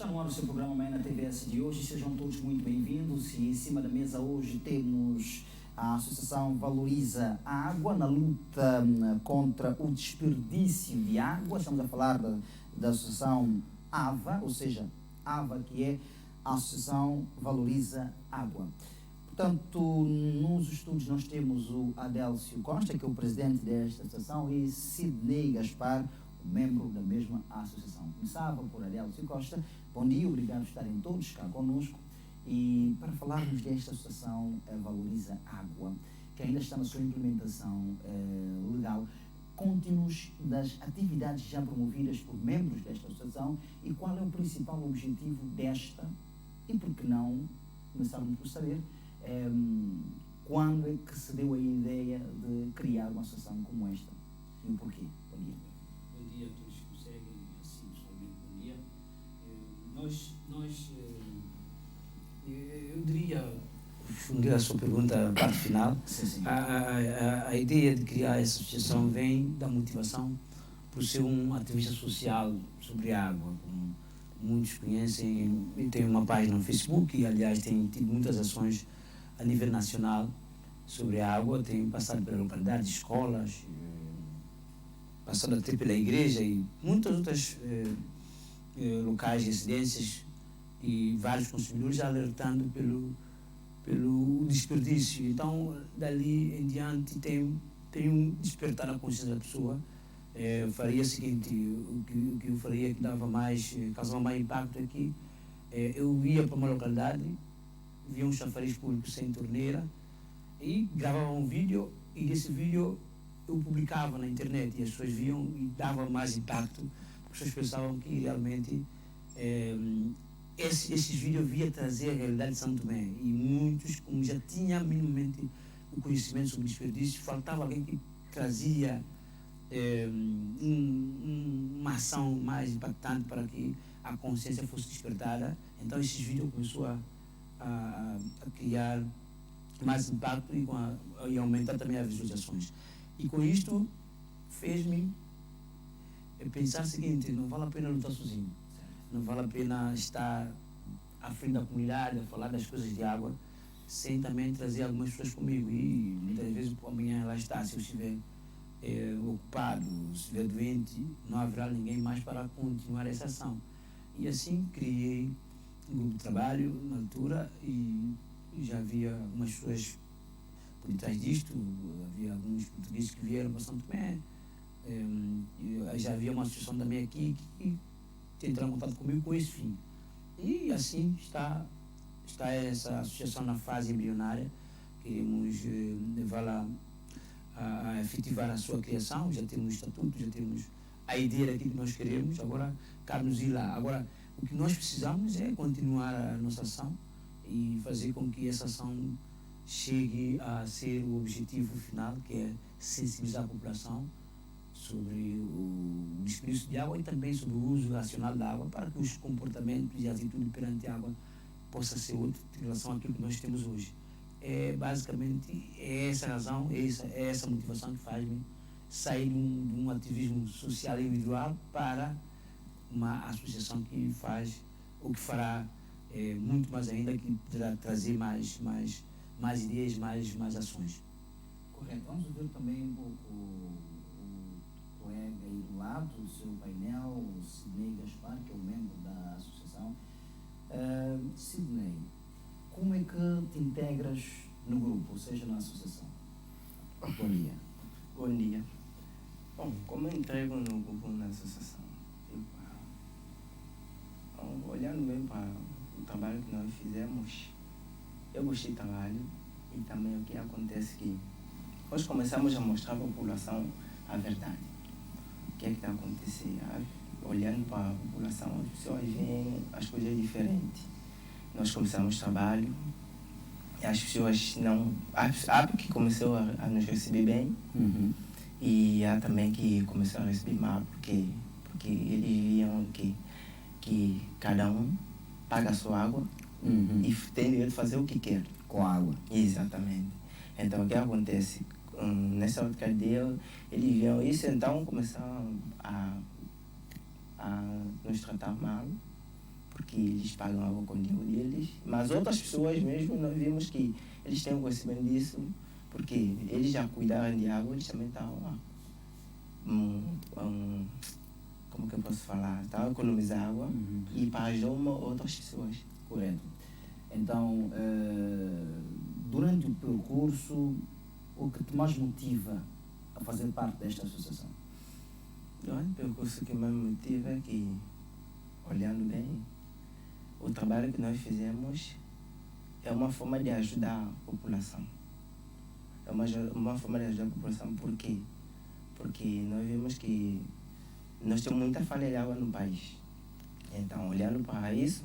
Está no ar o seu programa Amanhã na TVS de hoje. Sejam todos muito bem-vindos. E em cima da mesa hoje temos a Associação Valoriza a Água na luta contra o desperdício de água. Estamos a falar da Associação AVA, ou seja, AVA, que é a Associação Valoriza Água. Portanto, nos estudos nós temos o Adélcio Costa, que é o presidente desta associação, e Sidney Gaspar, membro da mesma associação. Começava por Adélcio Costa. Bom dia, obrigado por estarem todos cá conosco. E para falarmos desta associação Valoriza Água, que ainda está na sua implementação legal, conte-nos das atividades já promovidas por membros desta associação e qual é o principal objetivo desta, e por que não começarmos por saber quando é que se deu a ideia de criar uma associação como esta e o porquê. Bom dia. Bom dia a todos que nos seguem, assim pessoalmente, bom dia. Eu diria, responder à sua pergunta, a parte final, Sim. A ideia de criar essa associação vem da motivação por ser um ativista social sobre a água. Como muitos conhecem, eu tenho uma página no Facebook e, aliás, tenho tido muitas ações a nível nacional sobre a água. Tenho passado pela localidade, escolas, passando até pela igreja e muitas outras locais, residências e vários consumidores alertando pelo desperdício. Então, dali em diante, tem um despertar a consciência da pessoa. Faria o seguinte, o que eu faria que dava mais, causava mais impacto aqui, eu ia para uma localidade, via um chafariz público sem torneira e gravava um vídeo, e desse vídeo eu publicava na internet e as pessoas viam e dava mais impacto, porque as pessoas pensavam que realmente esses vídeos via trazer a realidade de São Tomé, e muitos, como já tinham minimamente o conhecimento sobre desperdício, faltava alguém que trazia uma ação mais impactante para que a consciência fosse despertada. Então esses vídeos começou a criar mais impacto e aumentar também as visualizações. E com isto fez-me pensar o seguinte: não vale a pena lutar sozinho, não vale a pena estar à frente da comunidade a falar das coisas de água sem também trazer algumas pessoas comigo. E muitas vezes amanhã lá está, se eu estiver ocupado, se estiver doente, não haverá ninguém mais para continuar essa ação. E assim criei um grupo de trabalho na altura, e já havia algumas pessoas por detrás disto, havia alguns portugueses que vieram para São Tomé, já havia uma associação também aqui que entraram em contato comigo com esse fim. E assim está essa associação na fase embrionária. Queremos levá-la a efetivar a sua criação. Já temos o estatuto, já temos a ideia daquilo que nós queremos, agora cabe-nos ir lá. Agora, o que nós precisamos é continuar a nossa ação e fazer com que essa ação chegue a ser o objetivo final, que é sensibilizar a população sobre o desperdício de água e também sobre o uso racional da água, para que os comportamentos e atitudes perante a água possa ser outro em relação àquilo que nós temos hoje. Basicamente, é essa razão, é essa motivação que faz-me sair de um ativismo social individual para uma associação que faz, ou que fará muito mais ainda, que poderá trazer mais ideias, mais ações. Correto. Vamos ver também um pouco o colega aí do lado, o seu painel, o Sidney Gaspar, que é um membro da associação. Sidney, como é que te integras no grupo, ou seja, na associação? Bom dia. Bom dia. Bom, como eu entrego no grupo, na associação? Olhando bem para o trabalho que nós fizemos, eu gostei do trabalho, e também o que acontece que nós começamos a mostrar à população a verdade. O que é que está acontecendo? Olhando para a população, as pessoas veem as coisas diferentes. Nós começamos o trabalho e as pessoas não... Há que começou a nos receber bem, e há também que começou a receber mal, porque eles viam que cada um paga a sua água e tem direito de fazer o que quer com a água. Exatamente. Então, o que acontece? Nessa ótica dele, eles viam isso, então começaram a nos tratar mal, porque eles pagam água com o dinheiro deles, mas outras pessoas mesmo, nós vimos que eles têm conhecimento disso, porque eles já cuidaram de água, eles também estavam lá. Como que eu posso falar? Estavam a economizar água e para ajudar outras pessoas. Correto. Então, durante o percurso, o que te mais motiva a fazer parte desta associação? O percurso que mais me motiva é que, olhando bem, o trabalho que nós fizemos é uma forma de ajudar a população. É uma forma de ajudar a população, por quê? Porque nós vimos que nós temos muita falha de água no país. Então, olhando para isso,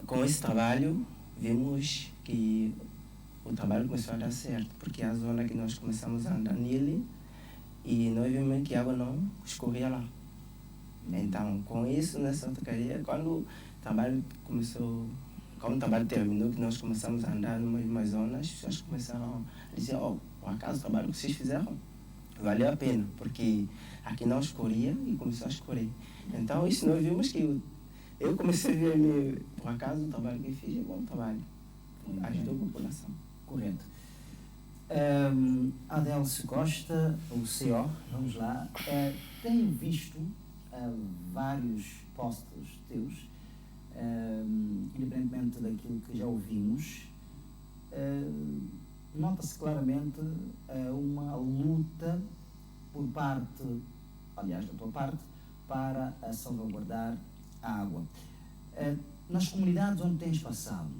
com esse trabalho, vimos que o trabalho começou a dar certo, porque a zona que nós começamos a andar nele, e nós vimos que a água não escorria lá. Então, com isso, nessa autocaria, quando o trabalho terminou, que nós começamos a andar numas zonas, as pessoas começaram a dizer, por acaso o trabalho que vocês fizeram valeu a pena, porque aqui não escorria e começou a escorrer. Então, isso nós vimos que eu comecei a ver, por acaso, o trabalho que eu fiz é bom trabalho. Ajudou a população. Correto. Adelcio Costa, o CO, vamos lá, tenho visto vários posts teus, independentemente daquilo que já ouvimos, nota-se claramente uma luta por parte, aliás, da tua parte, para salvaguardar a água. Nas comunidades onde tens passado,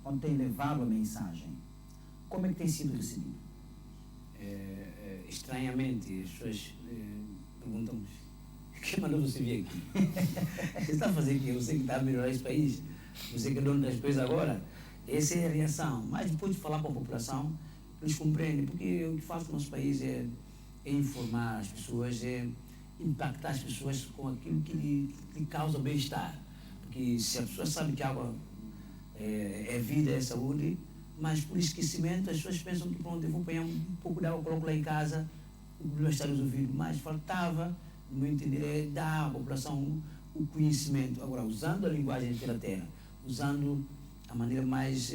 onde tens levado a mensagem, como é que tem sido recebido? Estranhamente, as pessoas perguntam-me: quem mandou você vir aqui? Você está a fazer o quê? Você que está a melhorar esse país? Você que é dono das coisas agora? Essa é a reação. Mas depois de falar com a população, eles compreendem, porque o que faço no nosso país é informar as pessoas, é impactar as pessoas com aquilo que lhe causa bem-estar. Porque se a pessoa sabe que a água é vida, é saúde, mas por esquecimento as pessoas pensam que pronto, eu vou pegar um pouco de água, coloco lá em casa, o problema está resolvido. Mas faltava, no meu entender, é dar à população o conhecimento. Agora, usando a linguagem da terra, usando a maneira mais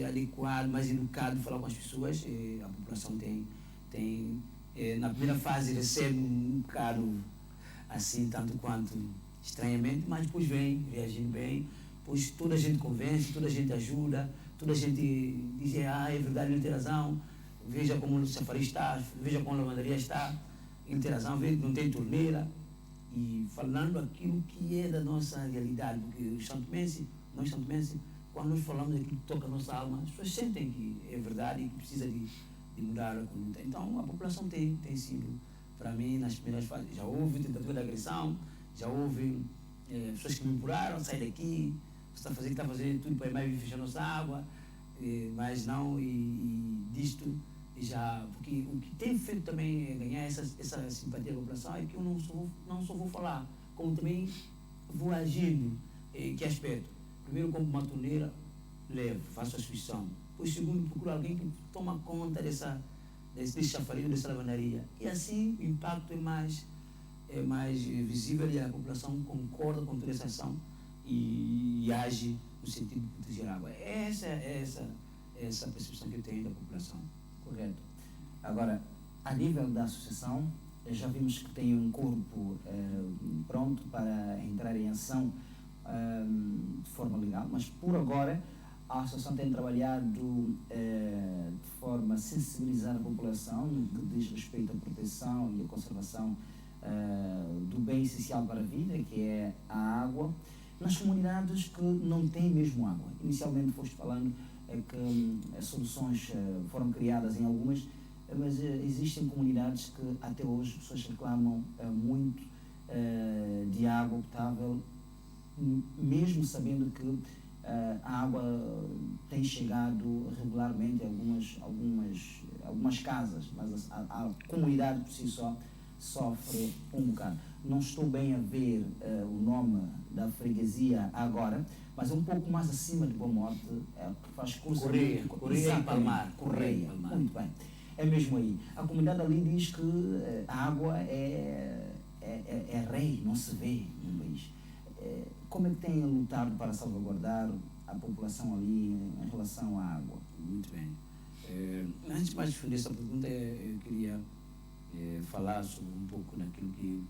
adequada, mais educada de falar com as pessoas, a população tem na primeira fase recebe um bocado assim, tanto quanto estranhamente, mas depois vem reagindo bem, pois toda a gente convence, toda a gente ajuda, toda a gente diz, é verdade, ele tem razão, veja como o safari está, veja como a lavanderia está, ele tem razão, veja que não tem torneira, e falando aquilo que é da nossa realidade, porque nós santomenses, quando nós falamos daquilo que toca a nossa alma, as pessoas sentem que é verdade e que precisa de mudar a conduta. Então, a população tem sido, para mim, nas primeiras fases, já houve tentativa de agressão, já houve pessoas que me imploraram, sai daqui, você está fazendo tudo para ir mais fechar nossa água, mas não, e disto, já, porque o que tem feito também é ganhar essa simpatia da população é que eu não só vou falar, como também vou agindo. Que aspecto? Primeiro, como uma torneira, levo, faço a substituição. Depois, segundo, procuro alguém que toma conta desse chafariz, dessa lavandaria. E assim o impacto é mais visível e a população concorda com toda essa ação e age no sentido de proteger a água. Essa percepção que eu tenho da população. Correto. Agora, a nível da associação, já vimos que tem um corpo pronto para entrar em ação de forma legal, mas por agora a associação tem trabalhado de forma a sensibilizar a população no que diz respeito à proteção e à conservação do bem essencial para a vida, que é a água, nas comunidades que não têm mesmo água. Inicialmente foste falando que soluções foram criadas em algumas, mas existem comunidades que até hoje as pessoas reclamam muito de água potável, mesmo sabendo que a água tem chegado regularmente a algumas casas, mas a comunidade por si só sofre um bocado. Não estou bem a ver o nome da freguesia agora, mas é um pouco mais acima de Boa Morte, que faz curso Correia e Palmar. Correia, muito bem. É mesmo aí. A comunidade ali diz que a água é é rei, não se vê no país. Como é que tem lutado para salvaguardar a população ali em relação à água? Muito bem. Antes de mais responder essa pergunta, eu queria falar sobre um pouco daquilo que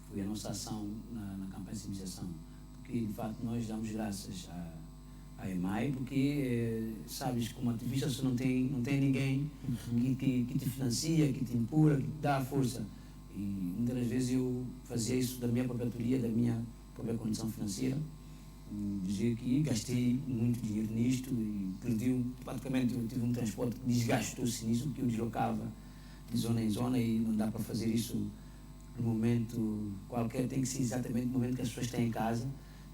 foi a nossa ação na campanha de sensibilização. Porque, de fato, nós damos graças à EMAI, porque, sabes, como ativista, você não tem ninguém que te financia, que te empurra, que te dá a força. E muitas das vezes eu fazia isso da minha própria autoria, da minha própria condição financeira. Dizer que gastei muito dinheiro nisto e perdi, praticamente eu tive um transporte que desgastou-se nisso, porque eu deslocava de zona em zona e não dá para fazer isso no momento qualquer, tem que ser exatamente no momento que as pessoas estão em casa,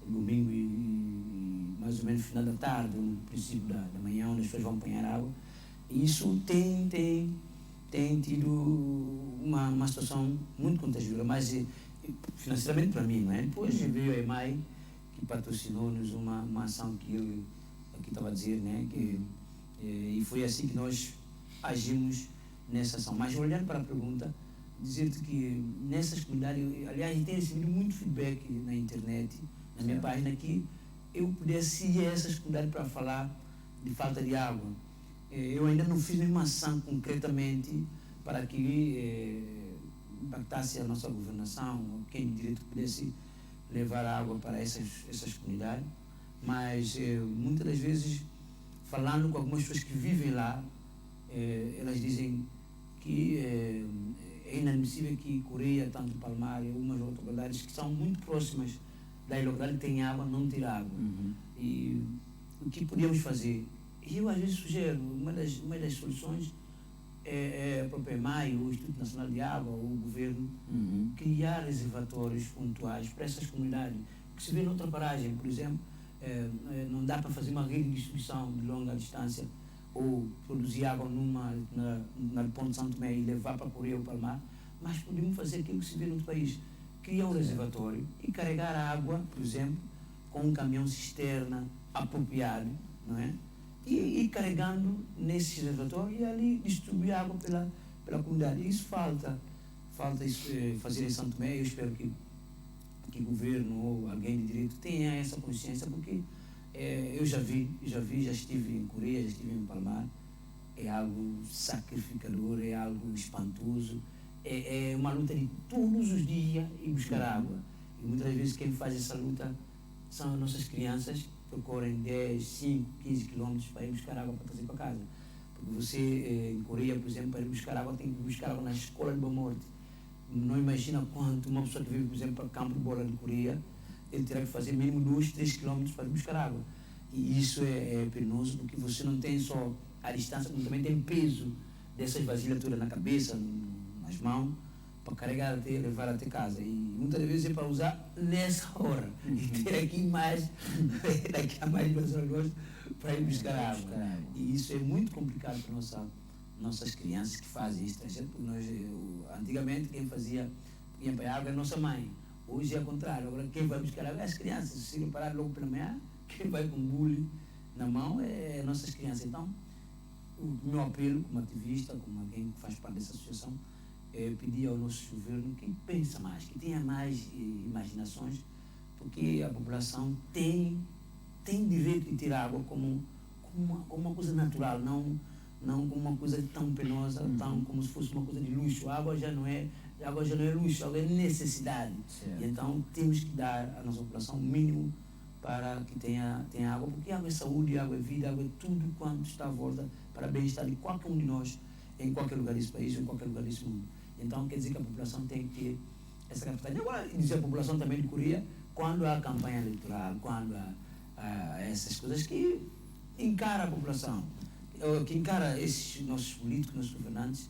domingo e mais ou menos no final da tarde, no princípio da manhã, onde as pessoas vão apanhar água. E isso tem tido uma situação muito contagiosa, mas financeiramente para mim, não é? Depois veio a EMAI, que patrocinou-nos uma ação que eu aqui estava a dizer, né? E foi assim que nós agimos nessa ação. Mas olhando para a pergunta, dizer-te que nessas comunidades, aliás, tenho recebido muito feedback na internet, na minha página, que eu pudesse ir a essas comunidades para falar de falta de água. Eu ainda não fiz nenhuma ação concretamente para que impactasse a nossa governação, ou quem de direito pudesse levar água para essas comunidades, mas muitas das vezes, falando com algumas pessoas que vivem lá, elas dizem que é inadmissível que Coreia, tanto Palmar e algumas outras localidades que são muito próximas da localidade que tem água, não ter água. E o que podíamos fazer? E eu às vezes sugiro, uma das soluções é a própria EMAI, o Instituto Nacional de Água, ou o governo, criar reservatórios pontuais para essas comunidades, que se vê noutra paragem, por exemplo, não dá para fazer uma rede de distribuição de longa distância ou produzir água na Ponte de Santo Tomé e levar para Coreia ou Palmar, mas podemos fazer aquilo que se vê no outro país, criar um reservatório e carregar a água, por exemplo, com um caminhão cisterna apropriado, não é? E ir carregando nesse reservatório e ali distribuir água pela comunidade. Isso falta isso, fazer em Santo Tomé. Eu espero que o governo ou alguém de direito tenha essa consciência, porque eu já estive em Coreia, já estive em Palmar. É algo sacrificador, é algo espantoso, é uma luta de todos os dias ir buscar água. E muitas vezes quem faz essa luta são as nossas crianças, percorrem 10, 5, 15 quilômetros para ir buscar água para trazer para casa. Porque você, em Coreia, por exemplo, para ir buscar água, tem que buscar água na escola de Boa Morte. Não imagina quanto uma pessoa que vive, por exemplo, para o campo de bola de Coreia, ele terá que fazer mínimo 2, 3 quilômetros para ir buscar água. E isso é penoso, porque você não tem só a distância, como também tem peso dessas vasilhas todas na cabeça, nas mãos, para carregar levar até casa. E muitas vezes é para usar nessa hora. E ter aqui mais, daqui a mais 2 horas, para ir buscar água. E isso é muito complicado para nossas crianças que fazem isso. Porque nós, antigamente, quem ia para a água é a nossa mãe. Hoje é o contrário. Agora, quem vai buscar água é as crianças. Se não parar logo pela manhã, quem vai com bule na mão é nossas crianças. Então, o meu apelo como ativista, como alguém que faz parte dessa associação, é pedir ao nosso governo que pense mais, que tenha mais imaginações, porque a população tem direito de ter água como uma coisa natural, não como uma coisa tão penosa, tão como se fosse uma coisa de luxo. A água já não é luxo, a água é necessidade. E então temos que dar à nossa população o mínimo para que tenha água, porque água é saúde, água é vida, água é tudo quanto está à volta para o bem-estar de qualquer um de nós, em qualquer lugar desse país ou em qualquer lugar desse mundo. Então quer dizer que a população tem que ter essa capacidade. Agora, dizer a população também de Coreia, quando há campanha eleitoral, quando há essas coisas, que encara a população, que encara esses nossos políticos, nossos governantes,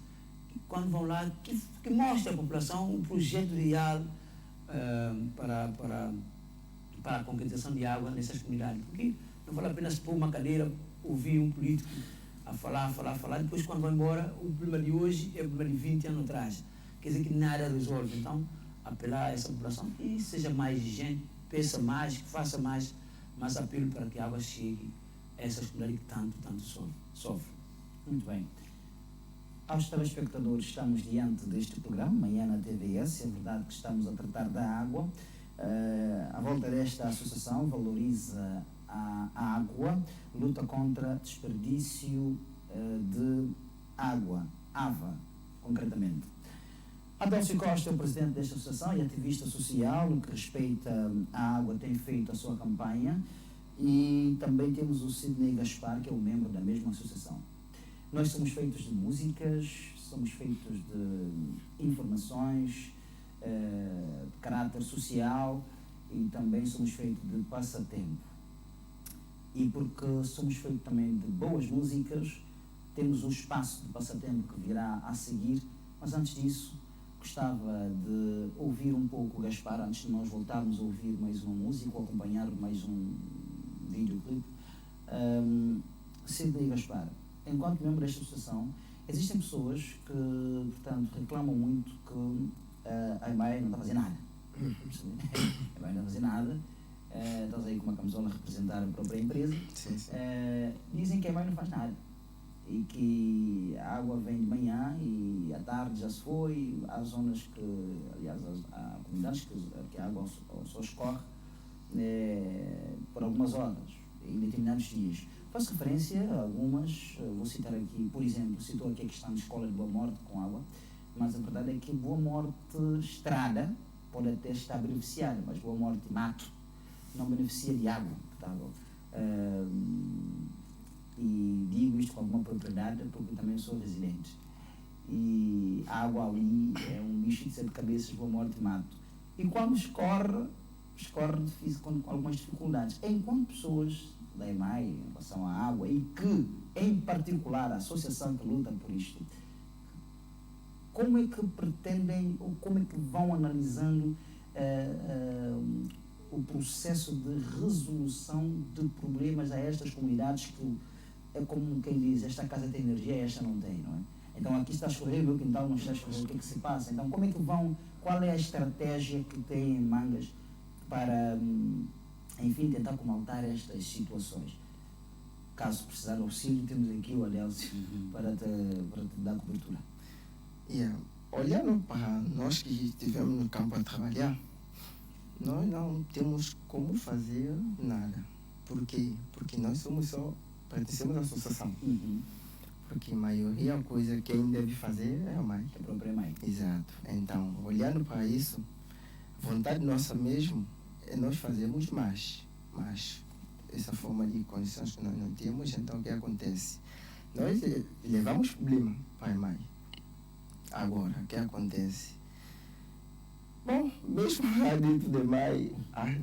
que quando vão lá, que mostre à população um projeto real para a concretização de água nessas comunidades. Porque não vale apenas pôr uma cadeira, ouvir um político a falar, depois quando vai embora, o problema de hoje é o problema de 20 anos atrás. Quer dizer que nada resolve. Então, apelar a essa população que seja mais exigente, peça mais, que faça mais apelo para que a água chegue a essas comunidades que tanto sofrem. Muito bem. Aos telespectadores, estamos diante deste programa, Manhã na TVS. É verdade que estamos a tratar da água. À volta desta associação, valoriza a água, luta contra desperdício de água, AVA, concretamente. Adélcio Costa é o presidente desta associação e ativista social. No que respeita à água, tem feito a sua campanha. E também temos o Sidney Gaspar, que é o membro da mesma associação. Nós somos feitos de músicas, somos feitos de informações, de caráter social, e também somos feitos de passatempo. E porque somos feitos também de boas músicas, temos um espaço de passatempo que virá a seguir, mas antes disso gostava de ouvir um pouco o Gaspar, antes de nós voltarmos a ouvir mais uma música ou acompanhar mais um videoclipe. Sidney Gaspar, enquanto membro desta associação, existem pessoas que, portanto, reclamam muito que a EMAI não está a fazer nada. A EMAI não está a fazer nada. Estás aí com uma camisola a representar a própria empresa. Sim. Dizem que a EMAI não faz nada. E que a água vem de manhã e à tarde já se foi. Há zonas que, aliás, há comunidades que a água só escorre por algumas horas, em determinados dias. Faço referência a algumas, vou citar aqui, por exemplo, citou aqui a questão de escola de Boa Morte com água, mas a verdade é que Boa Morte estrada pode até estar beneficiada, mas Boa Morte mato não beneficia de água potável. E digo isto com alguma propriedade porque também sou residente. E a água ali é um bicho de 7 cabeças, Boa Morte mato. E quando escorre com algumas dificuldades. Enquanto pessoas da EMAI em relação à água e que, em particular, a associação que luta por isto, como é que pretendem ou como é que vão analisando o processo de resolução de problemas a estas comunidades que é como quem diz, esta casa tem energia e esta não tem, não é? Então aqui está a escorrer, o meu quintal não está a escorrer, o que é que se passa? Então como é que vão, qual é a estratégia que têm em mangas para, enfim, tentar comatar estas situações? Caso precisar de auxílio, temos aqui o Adélcio para te dar cobertura. Olhando para nós que estivemos no campo a trabalhar, nós não temos como fazer nada. Por quê? Porque nós pertencemos à associação. Porque a maioria da coisa que quem deve fazer é a mãe. É a própria mãe. Exato. Então, olhando para isso, vontade nossa mesmo é nós fazermos mais. Mas essa forma de condições que nós não temos, então o que acontece? Nós levamos problema para a mãe. Agora, o que acontece? Bom, mesmo lá dentro de mãe,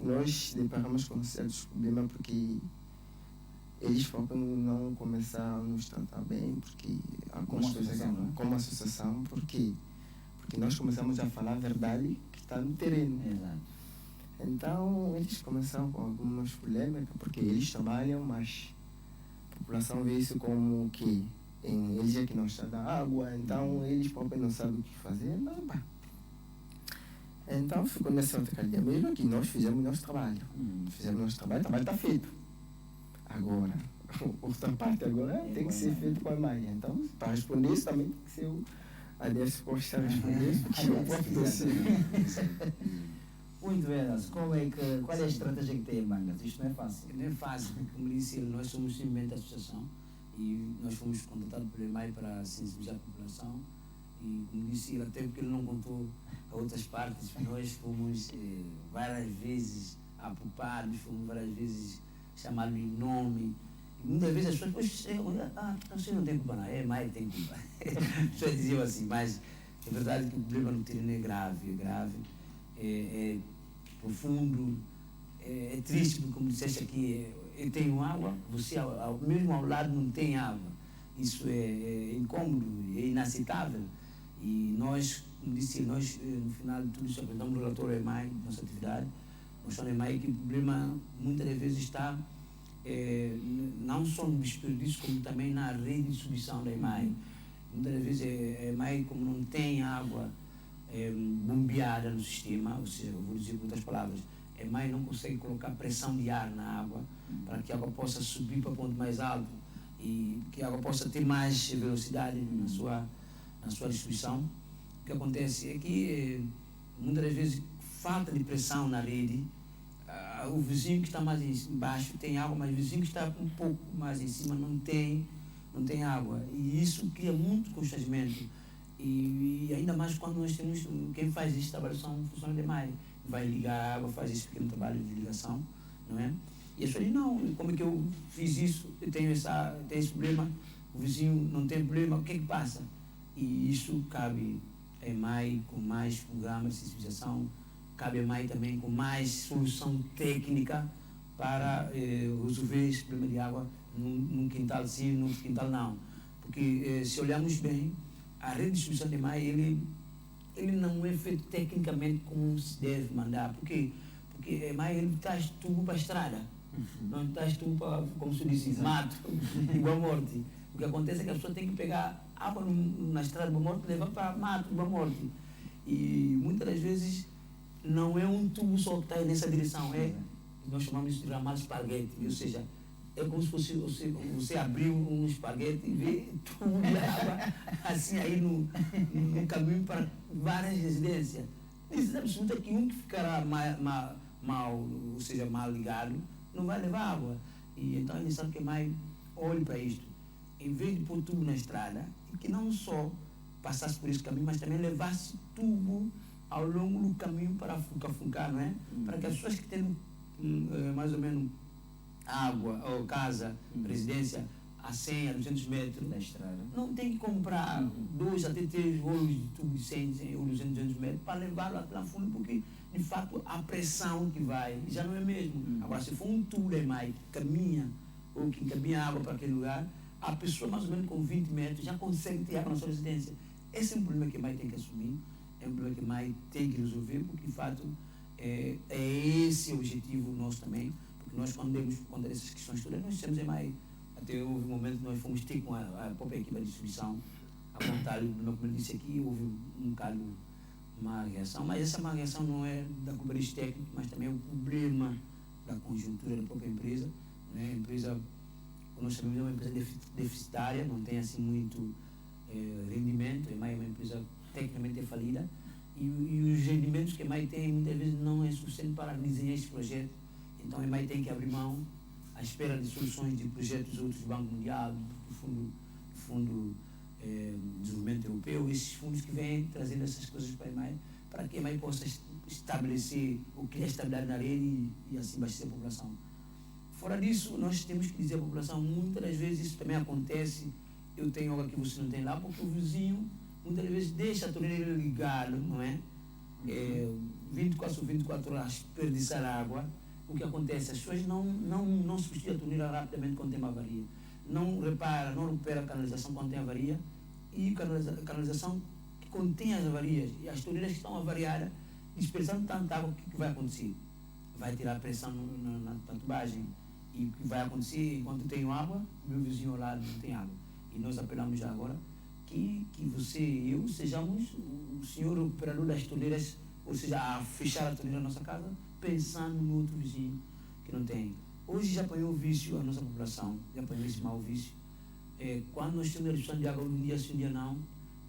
nós deparamos com certos problemas porque eles próprios não começaram a nos tratar bem, porque algumas coisas como associação, porque nós começamos a falar a verdade que está no terreno. Exato. Então, eles começaram com algumas polêmicas, porque eles trabalham, mas a população vê isso como que eles é que não estão da água, então eles próprios não sabem o que fazer, mas pá. Então, ficou nessa outra cadeia mesmo que nós fizemos nosso trabalho. Fizemos nosso trabalho, o trabalho está feito. Agora, outra parte agora tem que ser feito com a imagem. Então, para responder isso também tem que ser o Adélcio Costa responder isso, porque eu posso ser. Muito bem, Adélcio. Qual é a estratégia que tem em mangas? Isto não é fácil. Não é fácil, porque, como disse ele, nós somos simplesmente a associação e nós fomos contratados pelo EMAI para sensibilizar a população. E, como disse ele, até porque ele não contou a outras partes, nós fomos várias vezes apupados, fomos várias vezes chamados de nome. E muitas vezes as pessoas, você não tem culpa, não, é EMAI que tem culpa. As pessoas diziam assim, mas é verdade que o problema no terreno é grave, é profundo, é triste, porque, como disseste aqui, eu tenho água, você mesmo ao lado não tem água. Isso é incômodo, é inaceitável. E nós, como disse, nós no final de tudo isso apresentamos no relatório EMAI, nossa atividade, mostrando EMAI que o problema muitas vezes está não só no desperdício, como também na rede de distribuição da EMAI. Muitas vezes a EMAI, como não tem água bombeada no sistema, ou seja, eu vou dizer com outras palavras, a EMAI não consegue colocar pressão de ar na água para que a água possa subir para o ponto mais alto e que a água possa ter mais velocidade na sua na sua distribuição. O que acontece é que muitas das vezes falta de pressão na rede. O vizinho que está mais embaixo tem água, mas o vizinho que está um pouco mais em cima não tem água. E isso cria muito constrangimento. E ainda mais quando nós temos, quem faz esse trabalho são funcionários de MAI. Vai ligar a água, faz esse pequeno trabalho de ligação, não é? E as pessoas dizem, não, como é que eu fiz isso? Eu tenho esse problema, o vizinho não tem problema, o que é que passa? E isso cabe a MAI com mais programas de sensibilização, cabe a MAI também com mais solução técnica para resolver esse problema de água num quintal sim, no outro quintal não. Porque se olharmos bem, a rede de distribuição de MAI, ele não é feito tecnicamente como se deve mandar. Por quê? Porque a MAI ele traz tubo para a estrada, não traz tubo para, como se diz, mato, igual a morte. O que acontece é que a pessoa tem que pegar água na estrada de Boa Morte e levar para mato de Boa Morte. E muitas das vezes não é um tubo só que está nessa direção, nós chamamos de ramal esparguete, ou seja, é como se fosse você abrir um esparguete e ver tubo de água assim aí no caminho para várias residências. Isso é absoluto que um que ficará mal, ou seja, mal ligado, não vai levar água. E então é necessário que mais olhe para isto. Em vez de pôr tubo na estrada, e que não só passasse por esse caminho, mas também levasse tubo ao longo do caminho para funcar, não é? Para que as pessoas que têm mais ou menos água, ou casa, residência, a 100, a 200 metros da estrada, não tem que comprar 2 até 3 rolos de tubo de 100 ou 200 metros para levá-lo até lá fundo, porque de fato a pressão que vai já não é mesmo. Agora, se for um tubo de mais que caminha, ou que encaminha água para aquele lugar, a pessoa mais ou menos com 20 metros já consegue ter água na sua residência. Esse é um problema que a MAI tem que assumir, é um problema que a MAI tem que resolver, porque de fato é esse o objetivo nosso também, porque nós quando demos conta dessas questões todas, nós temos a MAI, até houve um momento que nós fomos ter com a própria equipe de distribuição, apontar o problema, como eu disse aqui, houve um bocado má reação, mas essa má reação não é da culpa dos técnicos, mas também é um problema da conjuntura da própria empresa, né? A empresa, nós sabemos, é uma empresa deficitária, não tem assim muito rendimento, a EMAI é uma empresa tecnicamente falida, e os rendimentos que a EMAI tem muitas vezes não é suficiente para desenhar esse projeto. Então a EMAI tem que abrir mão à espera de soluções de projetos outros do Banco Mundial, do Fundo de Desenvolvimento Europeu, esses fundos que vêm trazendo essas coisas para a EMAI, para que a EMAI possa estabelecer ou criar estabilidade na rede e assim abastecer a população. Fora disso, nós temos que dizer à população, muitas das vezes isso também acontece, eu tenho algo que você não tem lá, porque o vizinho muitas vezes deixa a torneira ligada, não é? 24 horas desperdiçar água. O que acontece? As pessoas não substituem a torneira rapidamente quando tem uma avaria. Não recupera a canalização quando tem avaria, e a canalização que contém as avarias, e as torneiras que estão avariadas, dispersando tanta água, o que vai acontecer? Vai tirar a pressão na tubagem. E o que vai acontecer enquanto tenho água, meu vizinho ao lado não tem água. E nós apelamos já agora que você e eu sejamos o senhor operador das torneiras, ou seja, a fechar a torneira da nossa casa, pensando no outro vizinho que não tem. Hoje já apanhou o vício, a nossa população, já apanhou esse mau vício. Quando nós temos a redução de água um dia sim, um dia não,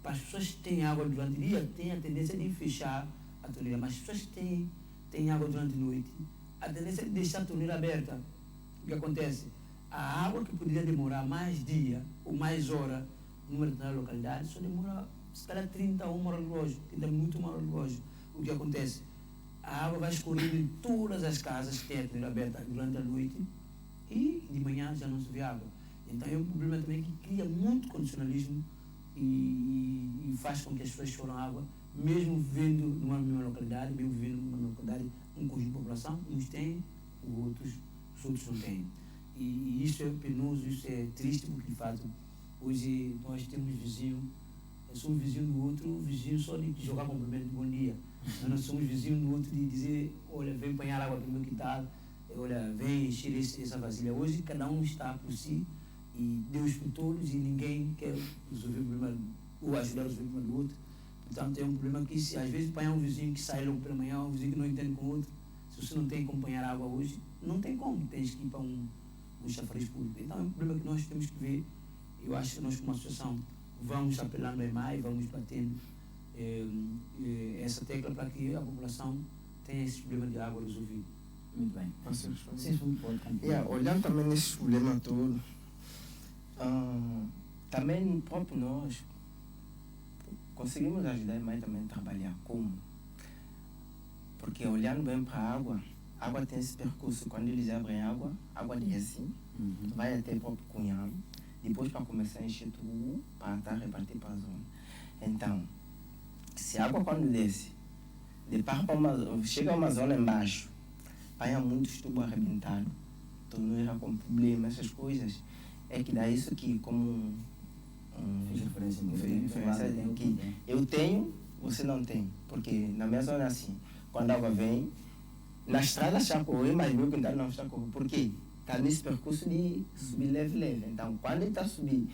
para as pessoas que têm água durante o dia, tem a tendência de fechar a torneira, mas as pessoas que têm água durante a noite, a tendência é de deixar a torneira aberta. O que acontece? A água que poderia demorar mais dia ou mais hora numa determinada localidade só demora, se calhar, 30 ou 1 hora de relógio, 30 minutos, 1 hora de relógio. O que acontece? A água vai escorrer em todas as casas que têm a torneira aberta durante a noite e de manhã já não se vê água. Então é um problema também que cria muito condicionalismo e faz com que as pessoas choram água, mesmo vivendo numa mesma localidade, mesmo vivendo numa localidade, um conjunto de população, uns têm, os outros não têm. E isso é penoso, isso é triste, porque de fato hoje nós temos vizinho, nós somos vizinho do outro, vizinho só de jogar cumprimento de bom dia. Nós somos vizinho do outro de dizer, olha, vem apanhar água para o meu quintal, olha, vem encher essa vasilha. Hoje cada um está por si e Deus por todos e ninguém quer resolver o problema ou ajudar a resolver o problema do outro. Portanto, é um problema que se às vezes apanhar um vizinho que sai logo pela manhã, um vizinho que não entende com o outro, se você não tem como apanhar água hoje, não tem como, tens que ir para um chafariz público. Então é um problema que nós temos que ver. Eu acho que nós, como associação, vamos apelando em mais, vamos batendo essa tecla para que a população tenha esse problema de água resolvido. Muito bem. Posso responder? Sim, pode concluir. Olhando também nesse problema todo, também próprio nós conseguimos ajudar mais também a trabalhar como? Porque olhando bem para a água tem esse percurso. Quando eles abrem a água desce, vai até o próprio cunhalo, depois para começar a encher tudo, para estar repartir para a zona. Então, se a água quando desce, chega a uma zona embaixo, apanha muitos tubos arrebentados, torneira com problema, essas coisas, é que dá isso aqui como diferença que eu tenho, você não tem. Porque na minha zona é assim, quando a água vem, na estrada chacoalhou, mas meu quintal não chacoalhou. Por quê? Está nesse percurso de subir leve. Então, quando ele está subindo,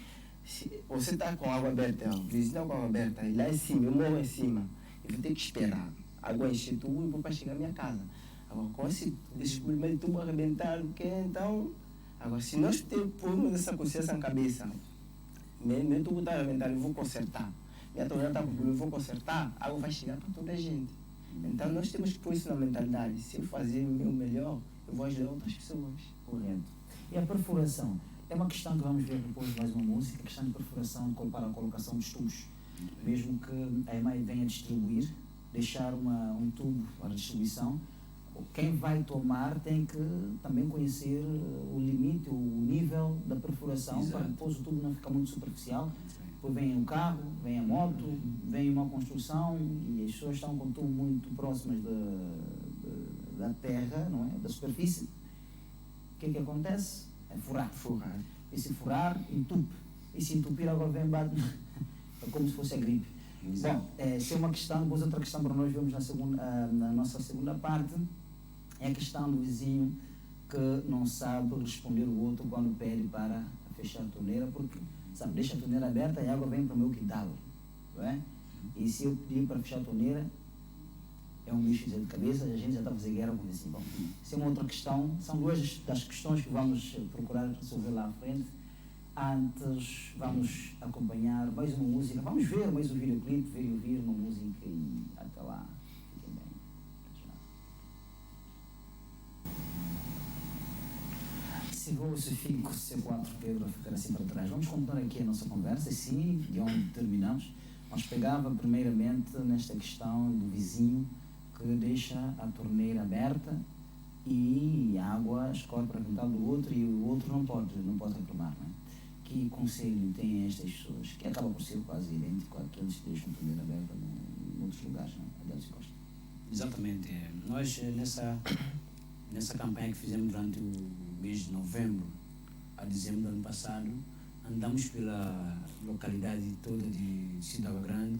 você está com a água aberta, o vizinho está com a água aberta, e lá em cima, eu moro em cima, eu vou ter que esperar a água encher tudo e vou para chegar à minha casa. Agora, com esse problema de tubo arrebentado, então, agora, se nós pôrmos essa consciência na cabeça, meu tubo está arrebentado, eu vou consertar. Minha torneira está com problema, eu vou consertar, a água vai chegar para toda a gente. Então, nós temos que pôr isso na mentalidade. Se eu fazer o meu melhor, eu vou ajudar outras pessoas. Correto. E a perfuração? É uma questão que vamos ver depois de mais uma música, a questão de perfuração para a colocação dos tubos. Mesmo que a EMAI venha distribuir, deixar um tubo para distribuição, quem vai tomar tem que também conhecer o limite, o nível da perfuração. Exato. Para depois o tubo não ficar muito superficial. Depois vem o carro, vem a moto, vem uma construção e as pessoas estão com o tubo muito próximas da terra, não é? Da superfície. O que acontece? É furar. E se furar, entupe. E se entupir, agora vem bate. É como se fosse a gripe. Exato. Bom, essa é uma questão. Depois outra questão para nós vemos na nossa segunda parte é a questão do vizinho que não sabe responder o outro quando pede para fechar a torneira, porque sabe, deixa a torneira aberta e a água vem para o meu quintal, não é? E se eu pedir para fechar a torneira, é um bicho de cabeça, a gente já está a fazer guerra com o vizinho. Bom, isso é uma outra questão, são duas das questões que vamos procurar resolver lá à frente. Antes, vamos acompanhar mais uma música, vamos ver mais um videoclipe, ver e ouvir uma música e até lá. Fiquem bem. Tchau. Se fico, C4, Pedro, a ficar assim para trás. Vamos contar aqui a nossa conversa, sim, de onde terminamos. Nós pegava primeiramente nesta questão do vizinho que deixa a torneira aberta e a água escorre para o quintal do outro e o outro não pode reclamar, não é? Que conselho têm estas pessoas, que acaba por ser quase idêntico àqueles que deixam a torneira aberta em outros lugares, não é? Adelso Costa. Exatamente. Nós, nessa campanha que fizemos durante o mês de novembro a dezembro do ano passado, andamos pela localidade toda de Cidade Grande,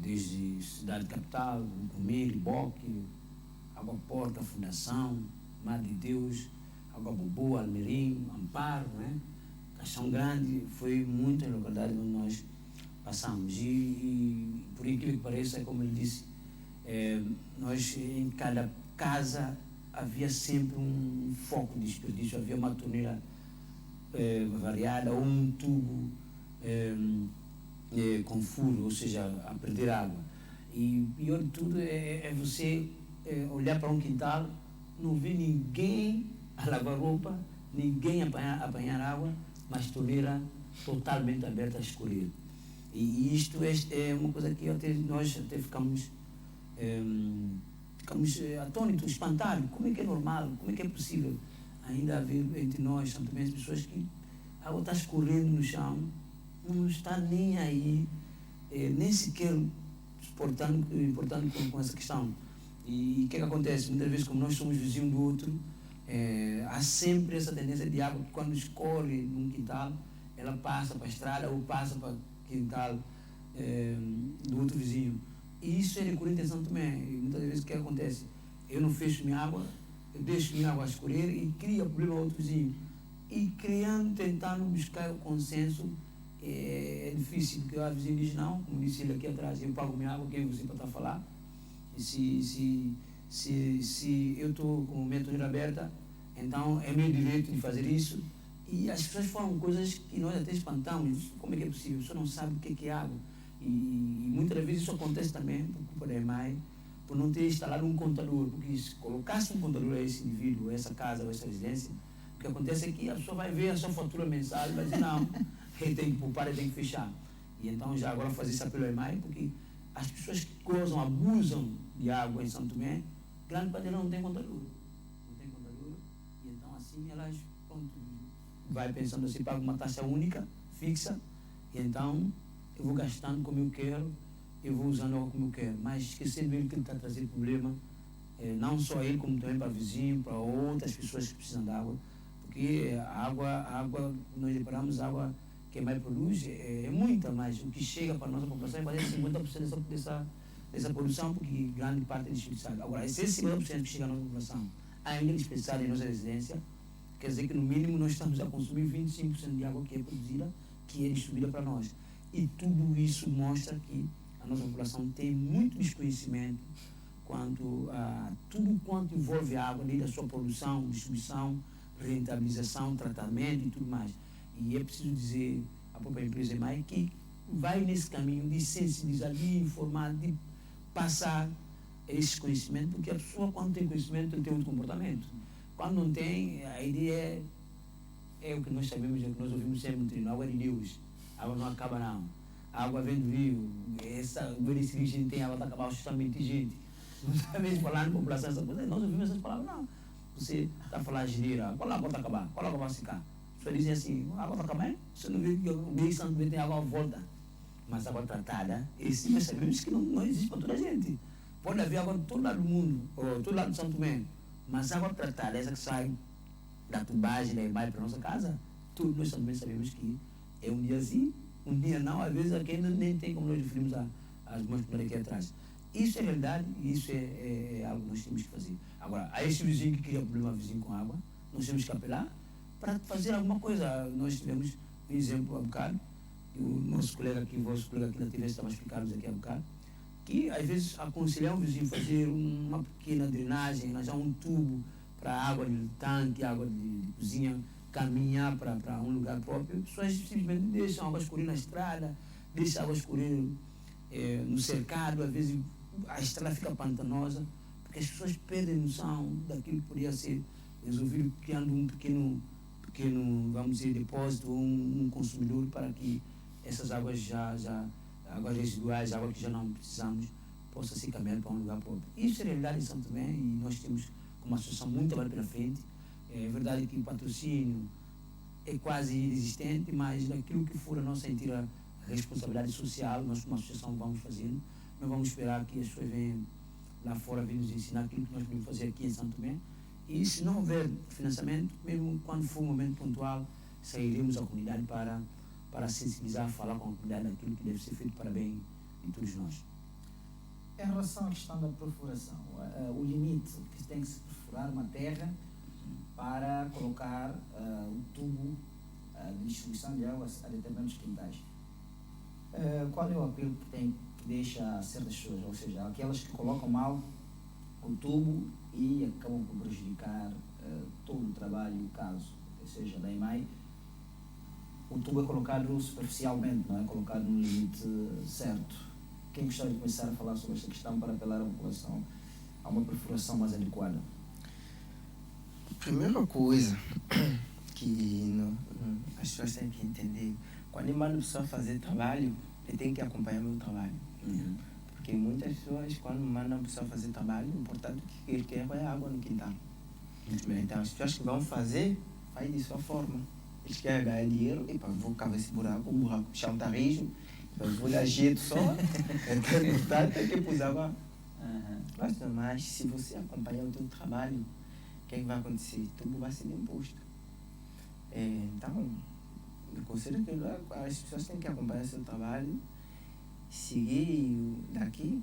desde Cidade Capital, Comir, Boque, Água Porta, Fundação, Mar de Deus, Água Bobo, Almerim, Amparo, né? Caixão Grande, foi muita localidade onde nós passamos. E por incrível que pareça, como ele disse, nós em cada casa havia sempre um foco de desperdício, havia uma torneira variada ou um tubo com furo, ou seja, a perder água. E pior de tudo é você olhar para um quintal, não ver ninguém a lavar roupa, ninguém apanhar água, mas torneira totalmente aberta a escorrer. E isto é uma coisa que nós até ficamos atônitos, espantados. Como é que é normal? Como é que é possível ainda haver entre nós, também as pessoas que a água está escorrendo no chão, não está nem aí, nem sequer importando com essa questão. E o que acontece? Muitas vezes, como nós somos vizinhos do outro, há sempre essa tendência de água que quando escorre num quintal, ela passa para a estrada ou passa para o quintal do outro vizinho. E isso é de cura intenção também. E muitas vezes o que acontece? Eu não fecho minha água, eu deixo minha água escorrer e cria problema ao outro vizinho. E tentando buscar o consenso, é difícil, porque o vizinho diz não, como disse ele aqui atrás, eu pago minha água, quem é você para estar a falar? E se eu estou com a minha torneira aberta, então é meu direito de fazer isso E as pessoas falam coisas que nós até espantamos. Como é que é possível? A pessoa não sabe o que é água. E muitas vezes isso acontece também por culpa da EMAI, por não ter instalado um contador. Porque se colocasse um contador a esse indivíduo, a essa casa, a essa residência, o que acontece é que a pessoa vai ver a sua fatura mensal e vai dizer, não, ele tem que poupar, ele tem que fechar. E então já agora fazer esse apelo à EMAI, porque as pessoas que gozam, abusam de água em São Tomé, grande parte delas não tem contador. Não tem contador. E então assim elas, pronto, vai pensando assim, pago uma taxa única, fixa, e então eu vou gastando como eu quero, eu vou usando água como eu quero, mas esquecendo ele que ele está trazendo problema, não só ele, como também para o vizinho, para outras pessoas que precisam de água, porque a água nós deparamos, a água que mais produz é muita, mas o que chega para a nossa população é quase 50% dessa produção, porque grande parte é desperdiçada. Agora, esse 50% que chega à nossa população ainda é desperdiçado em nossa residência, quer dizer que no mínimo nós estamos a consumir 25% de água que é produzida, que é distribuída para nós. E tudo isso mostra que a nossa população tem muito desconhecimento quanto a tudo quanto envolve a água, desde a sua produção, distribuição, rentabilização, tratamento e tudo mais. E é preciso dizer à própria empresa EMAI que vai nesse caminho de sensibilizar, de informar, de passar esse conhecimento, porque a pessoa, quando tem conhecimento, tem outro comportamento. Quando não tem, a ideia é o que nós sabemos, é o que nós ouvimos sempre, a água é de Deus, a água não acaba não, a água vem do rio, essa versículo que a gente tem, a água está acabando justamente gente. Não sabemos falar na população essa coisa, nós ouvimos essas palavras, não. Você está a falar gireira, qual água está a acabar? Qual água vai ficar? As pessoas dizem assim, a água está acabando? Você não vê que o meio Santo tem água à volta. Mas água tratada, esse nós sabemos que não existe para toda a gente. Pode haver água de todo lado do mundo, ou todo lado de São Tomé. Mas a água tratada, essa que sai da tubagem, da EMAI para a nossa casa, tudo nós também sabemos que é um dia sim, um dia não, às vezes aqui ainda nem tem como nós referimos as mãos aqui atrás. Isso é verdade e isso é algo que nós temos que fazer. Agora, a esse vizinho que cria problema vizinho com água, nós temos que apelar para fazer alguma coisa. Nós tivemos um exemplo há bocado, o nosso colega aqui, o vosso colega aqui na TV estava explicando aqui há bocado, que às vezes aconselhar um vizinho a fazer uma pequena drenagem, arranjar um tubo para água de tanque, água de cozinha, caminhar para um lugar próprio. As pessoas simplesmente deixam a água escorrer na estrada, deixam a água escorrer no cercado, às vezes a estrada fica pantanosa, porque as pessoas perdem noção daquilo que poderia ser resolvido criando um pequeno vamos dizer, depósito ou um consumidor para que essas águas águas residuais, água que já não precisamos, possa ser caminhada para um lugar próprio. Isso é realidade em São Tomé e nós temos uma associação muito trabalho pela frente. É verdade que o patrocínio é quase inexistente, mas daquilo que for a nossa inteira responsabilidade social, nós como associação vamos fazendo. Nós vamos esperar que as pessoas venham lá fora vir nos ensinar aquilo que nós podemos fazer aqui em São Tomé. E se não houver financiamento, mesmo quando for um momento pontual, sairemos à comunidade para sensibilizar, falar com a comunidade daquilo que deve ser feito para bem de todos nós. Em relação à questão da perfuração, o limite que tem que se perfurar uma terra para colocar um tubo de distribuição de água a determinados quintais. Qual é o apelo que deixa certas pessoas, ou seja, aquelas que colocam mal o tubo e acabam por prejudicar todo o trabalho, caso seja da EMAI, o tubo é colocado superficialmente, não é colocado no limite certo. Quem gostaria de começar a falar sobre esta questão para apelar à população a uma perfuração mais adequada? Primeira coisa que as pessoas têm que entender, quando eu mando a pessoa fazer trabalho, ele tem que acompanhar meu trabalho. Porque muitas pessoas, quando mandam a pessoa fazer trabalho, o importante que ele quer é água no quintal. Então, as pessoas que vão fazer, faz de sua forma. Eles querem ganhar dinheiro, vou cavar esse buraco, o chão está rijo, vou dar jeito só. Então, o importante é que pus água. Mas se você acompanhar o teu trabalho, o que é que vai acontecer? O tubo vai ser bem posto. Então, eu considero que as pessoas têm que acompanhar o seu trabalho, seguir daqui.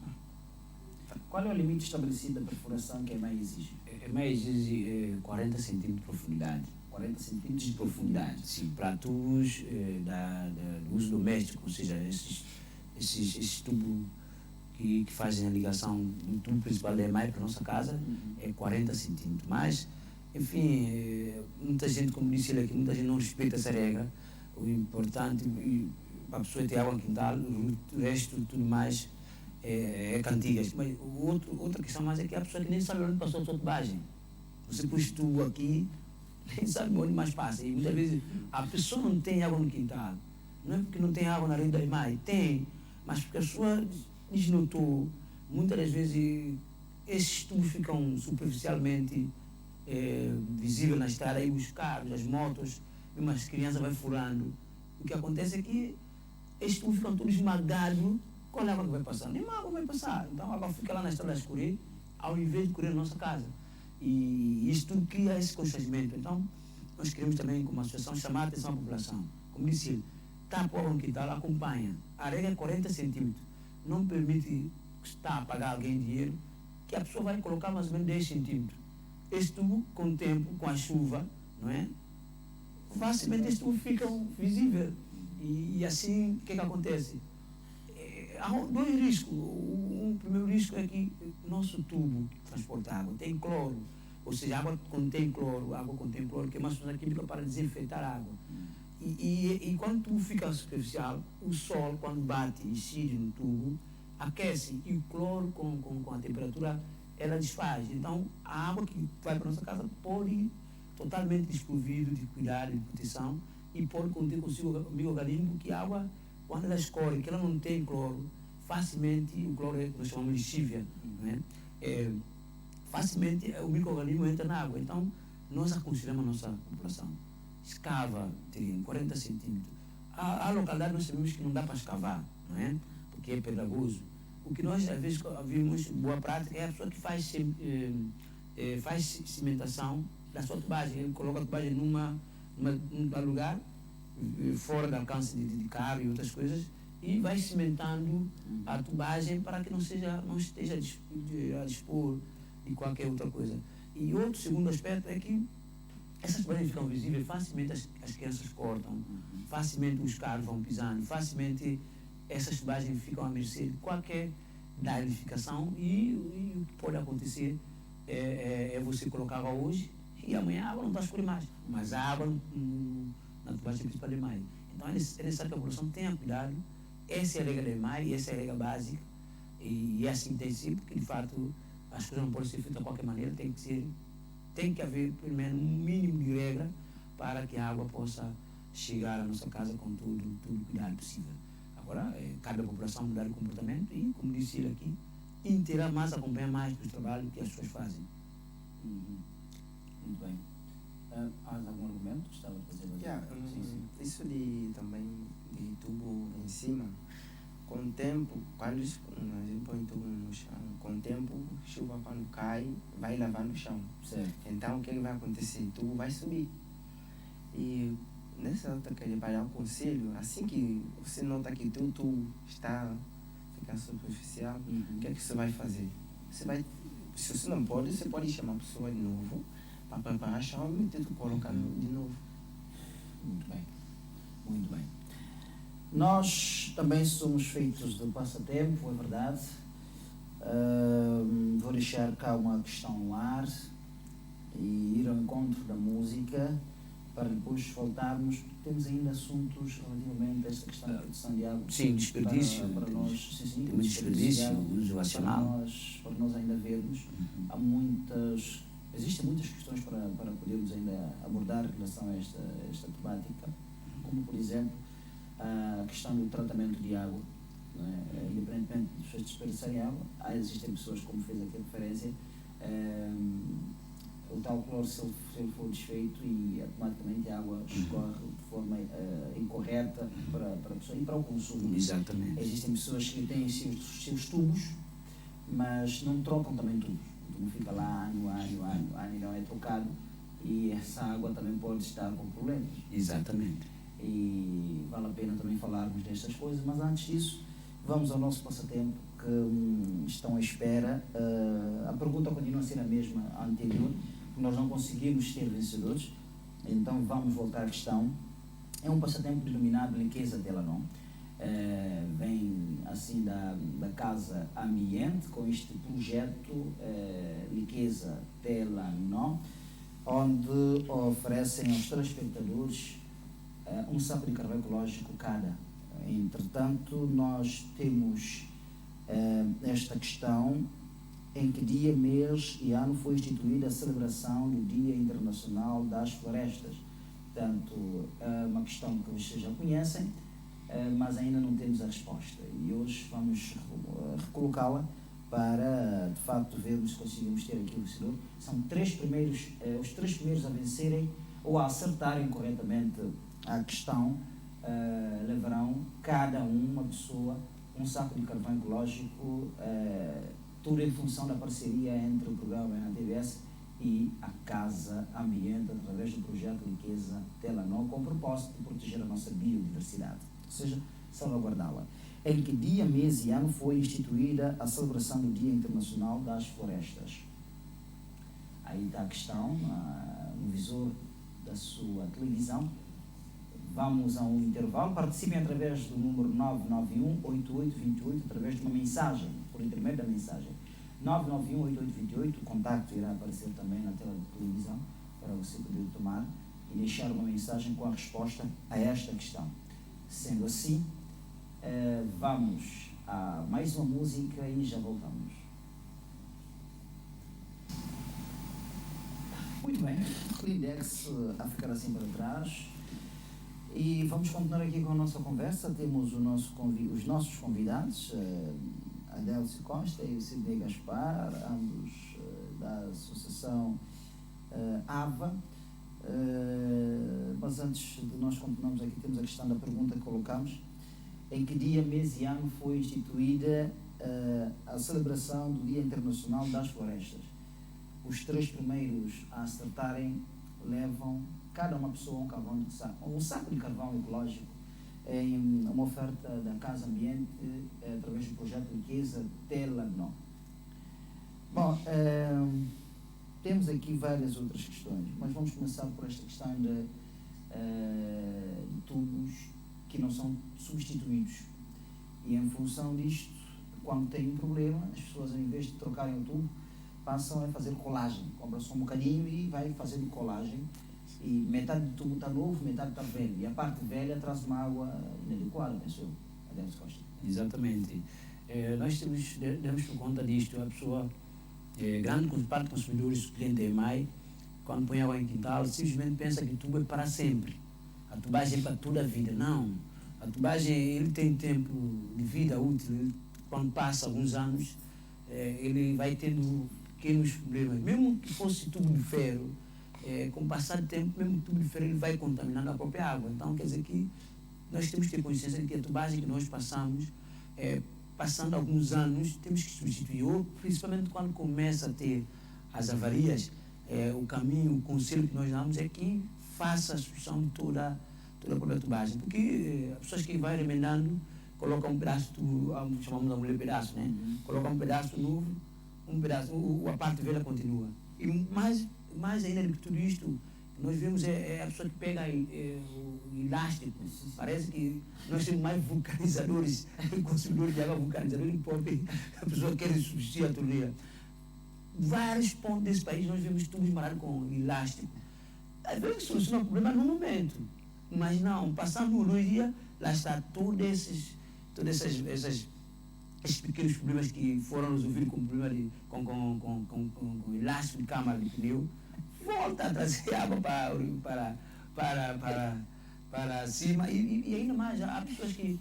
Qual é o limite estabelecido da perfuração que a EMAI exige? A EMAI exige 40 centímetros de profundidade. 40 centímetros de profundidade. Sim, para tubos do uso doméstico, ou seja, esses tubos que fazem a ligação do tubo principal da EMAI para a nossa casa, é 40 centímetros. Mas enfim, muita gente, como disse ele aqui, muita gente não respeita essa regra. O importante para a pessoa é ter água no quintal, o resto, tudo mais, é cantigas. Mas outra questão mais é que a pessoa que nem sabe onde passou a sua tubagem. Você pôs tubo aqui, nem sabe onde mais passa. E muitas vezes a pessoa não tem água no quintal. Não é porque não tem água na rede da imagem, tem, mas porque a pessoa desnotou. Muitas das vezes esses tubos ficam superficialmente visíveis na estrada, aí os carros, as motos, mesmo as crianças vão furando. O que acontece é que esses tubos ficam todos esmagados com a água que vai passar. Nem água vai passar. Então a água fica lá na estrada a escorrer, ao invés de correr na nossa casa. E isso tudo cria esse constrangimento. Então, nós queremos também, como associação, chamar a atenção à população. Como disse ele, tapa o quintal, acompanha. A regra é 40 centímetros. Não permite que está a pagar alguém dinheiro, que a pessoa vai colocar mais ou menos 10 centímetros. Esse tubo, com o tempo, com a chuva, não é? Facilmente esse tubo fica visível. E assim, o que acontece? Há dois riscos. O primeiro risco é que o nosso tubo que transporta água tem cloro. Ou seja, a água contém cloro, que é uma substância química para desinfetar a água. E quando o tubo fica superficial, o sol, quando bate e incide no tubo, aquece. E o cloro, com a temperatura, ela desfaz. Então, a água que vai para a nossa casa pode ir totalmente desprovido de cuidado, de proteção, e pode conter consigo micro-organismos que a água, quando ela escorre, que ela não tem cloro, facilmente, o cloro é, nós chamamos de lixívia, né? Facilmente o micro-organismo entra na água. Então, nós aconselhamos a nossa população, escava, 40 centímetros. Há localidade nós sabemos que não dá para escavar, não é? Porque é pedagoso. O que nós, às vezes, vimos boa prática é a pessoa que faz cimentação da sua tubagem. Ele coloca a tubagem num lugar fora do alcance de carro e outras coisas, e vai cimentando a tubagem para que não esteja a dispor de qualquer outra coisa. E outro segundo aspecto é que essas tubagens ficam visíveis, facilmente as crianças cortam, facilmente os carros vão pisando, facilmente essas tubagens ficam à mercê de qualquer danificação, e o que pode acontecer é você colocar água hoje e amanhã a água não está a escorrer mais, mas a água na tubagem principal de maio. Então é necessário que a população tenha cuidado. Essa é a regra da EMAI, essa é a regra básica, e é assim que tem que ser, porque de fato as coisas não podem ser feitas de qualquer maneira, tem que haver pelo menos um mínimo de regra para que a água possa chegar à nossa casa com todo o cuidado possível. Agora, cabe à população mudar o comportamento e, como disse ele aqui, inteirar mais, acompanhar mais o trabalho que as pessoas fazem. Muito bem. Há algum argumento que estava a fazer? Isso de também de tubo em cima, com o tempo, quando a gente põe tubo no chão, com o tempo, chuva quando cai, vai lavar no chão. Certo. Então o que vai acontecer? O tubo vai subir. E nessa outra que ele vai dar um conselho, assim que você nota que o teu tubo está ficando superficial, o que é que você vai fazer? Se você não pode, você pode chamar a pessoa de novo para preparar o chão e meter tu colocar de novo. Muito bem. Muito bem. Nós também somos feitos de passatempo, é verdade. Vou deixar cá uma questão no ar e ir ao encontro da música para depois voltarmos. Temos ainda assuntos relativamente a esta questão da produção de água. Sim, desperdício. Para nós, sim, temos desperdício, uso racional. Para nós ainda vermos. Existem muitas questões para podermos ainda abordar em relação a esta temática, como por exemplo a questão do tratamento de água. Independentemente de pessoas desperdiçarem água, existem pessoas, como fez aqui a referência, o tal cloro, se ele for desfeito, e automaticamente a água escorre de forma incorreta para a pessoa e para o consumo. Exatamente. Existem pessoas que têm seus tubos, mas não trocam também tubos. O tubo fica lá ano e não é trocado, e essa água também pode estar com problemas. Exatamente. E vale a pena também falarmos destas coisas, mas antes disso, vamos ao nosso passatempo, que estão à espera. A pergunta continua a ser a mesma anterior, nós não conseguimos ter vencedores, então vamos voltar à questão. É um passatempo denominado Liqueza Telanon. Vem assim da Casa Ambiente, com este projeto Liqueza Telanon. onde oferecem aos telespectadores um saco de carvão ecológico cada. Entretanto, nós temos esta questão: em que dia, mês e ano foi instituída a celebração do Dia Internacional das Florestas. Portanto, é uma questão que vocês já conhecem, mas ainda não temos a resposta. E hoje vamos recolocá-la para, de facto, vermos se conseguimos ter aqui o vencedor. São os três primeiros a vencerem ou a acertarem corretamente a questão, levarão cada uma pessoa um saco de carvão ecológico, tudo em função da parceria entre o programa NTVS e a Casa Ambiente, através do projeto Riqueza Telanó, com o propósito de proteger a nossa biodiversidade, ou seja, salvaguardá-la. Em que dia, mês e ano foi instituída a celebração do Dia Internacional das Florestas? Aí está a questão, no visor da sua televisão. Vamos a um intervalo. Participem através do número 991-8828, através de uma mensagem, por intermédio da mensagem 991-8828. O contacto irá aparecer também na tela de televisão para você poder tomar e deixar uma mensagem com a resposta a esta questão. Sendo assim, vamos a mais uma música e já voltamos. Muito bem, Lindex a ficar assim para trás. E vamos continuar aqui com a nossa conversa. Temos os nossos convidados, Adelcio Costa e o Sidney Gaspar, ambos da Associação AVA. Mas antes de nós continuarmos aqui, temos a questão da pergunta que colocamos: em que dia, mês e ano foi instituída a celebração do Dia Internacional das Florestas? Os três primeiros a acertarem levam cada uma pessoa um saco de carvão ecológico, em uma oferta da Casa Ambiente, através do projeto Riqueza Telanó. Bom, temos aqui várias outras questões, mas vamos começar por esta questão de tubos que não são substituídos. E em função disto, quando tem um problema, as pessoas, ao invés de trocarem o tubo, passam a fazer colagem. Compram-se um bocadinho e vai fazendo colagem. E metade do tubo está novo, metade está velho. E a parte velha traz uma água inadequada, penso eu. Adelcio Costa. Exatamente. Nós demos por conta disto. A pessoa, grande parte dos consumidores, o cliente é mai, quando põe água em quintal, simplesmente pensa que o tubo é para sempre. A tubagem é para toda a vida. Não. A tubagem, ele tem tempo de vida útil. Ele, quando passa alguns anos, ele vai tendo pequenos problemas. Mesmo que fosse tubo de ferro, com o passar do tempo, mesmo o tubo de ferro, ele vai contaminando a própria água. Então, quer dizer que nós temos que ter consciência de que a tubagem que nós passamos, passando alguns anos, temos que substituir. Ou, principalmente quando começa a ter as avarias, o caminho, o conselho que nós damos é que faça a substituição de toda a própria tubagem. Porque as pessoas que vão remendando, colocam um pedaço, chamamos a mulher pedaço, né? Colocam um pedaço novo, um pedaço, a parte velha continua. E mais ainda do que tudo isto, nós vemos a pessoa que pega o elástico. Parece que nós temos mais vulcanizadores, consumidores de água vulcanizadores, a pessoa quer substituir a torneira. Vários pontos desse país nós vemos tubos parados com elástico. Às vezes soluciona o problema no momento, mas não, passando 2 dias, lá está todos esses pequenos problemas que foram resolvidos com problema com elástico de câmara de pneu, volta a trazer água para cima. E ainda mais, há pessoas que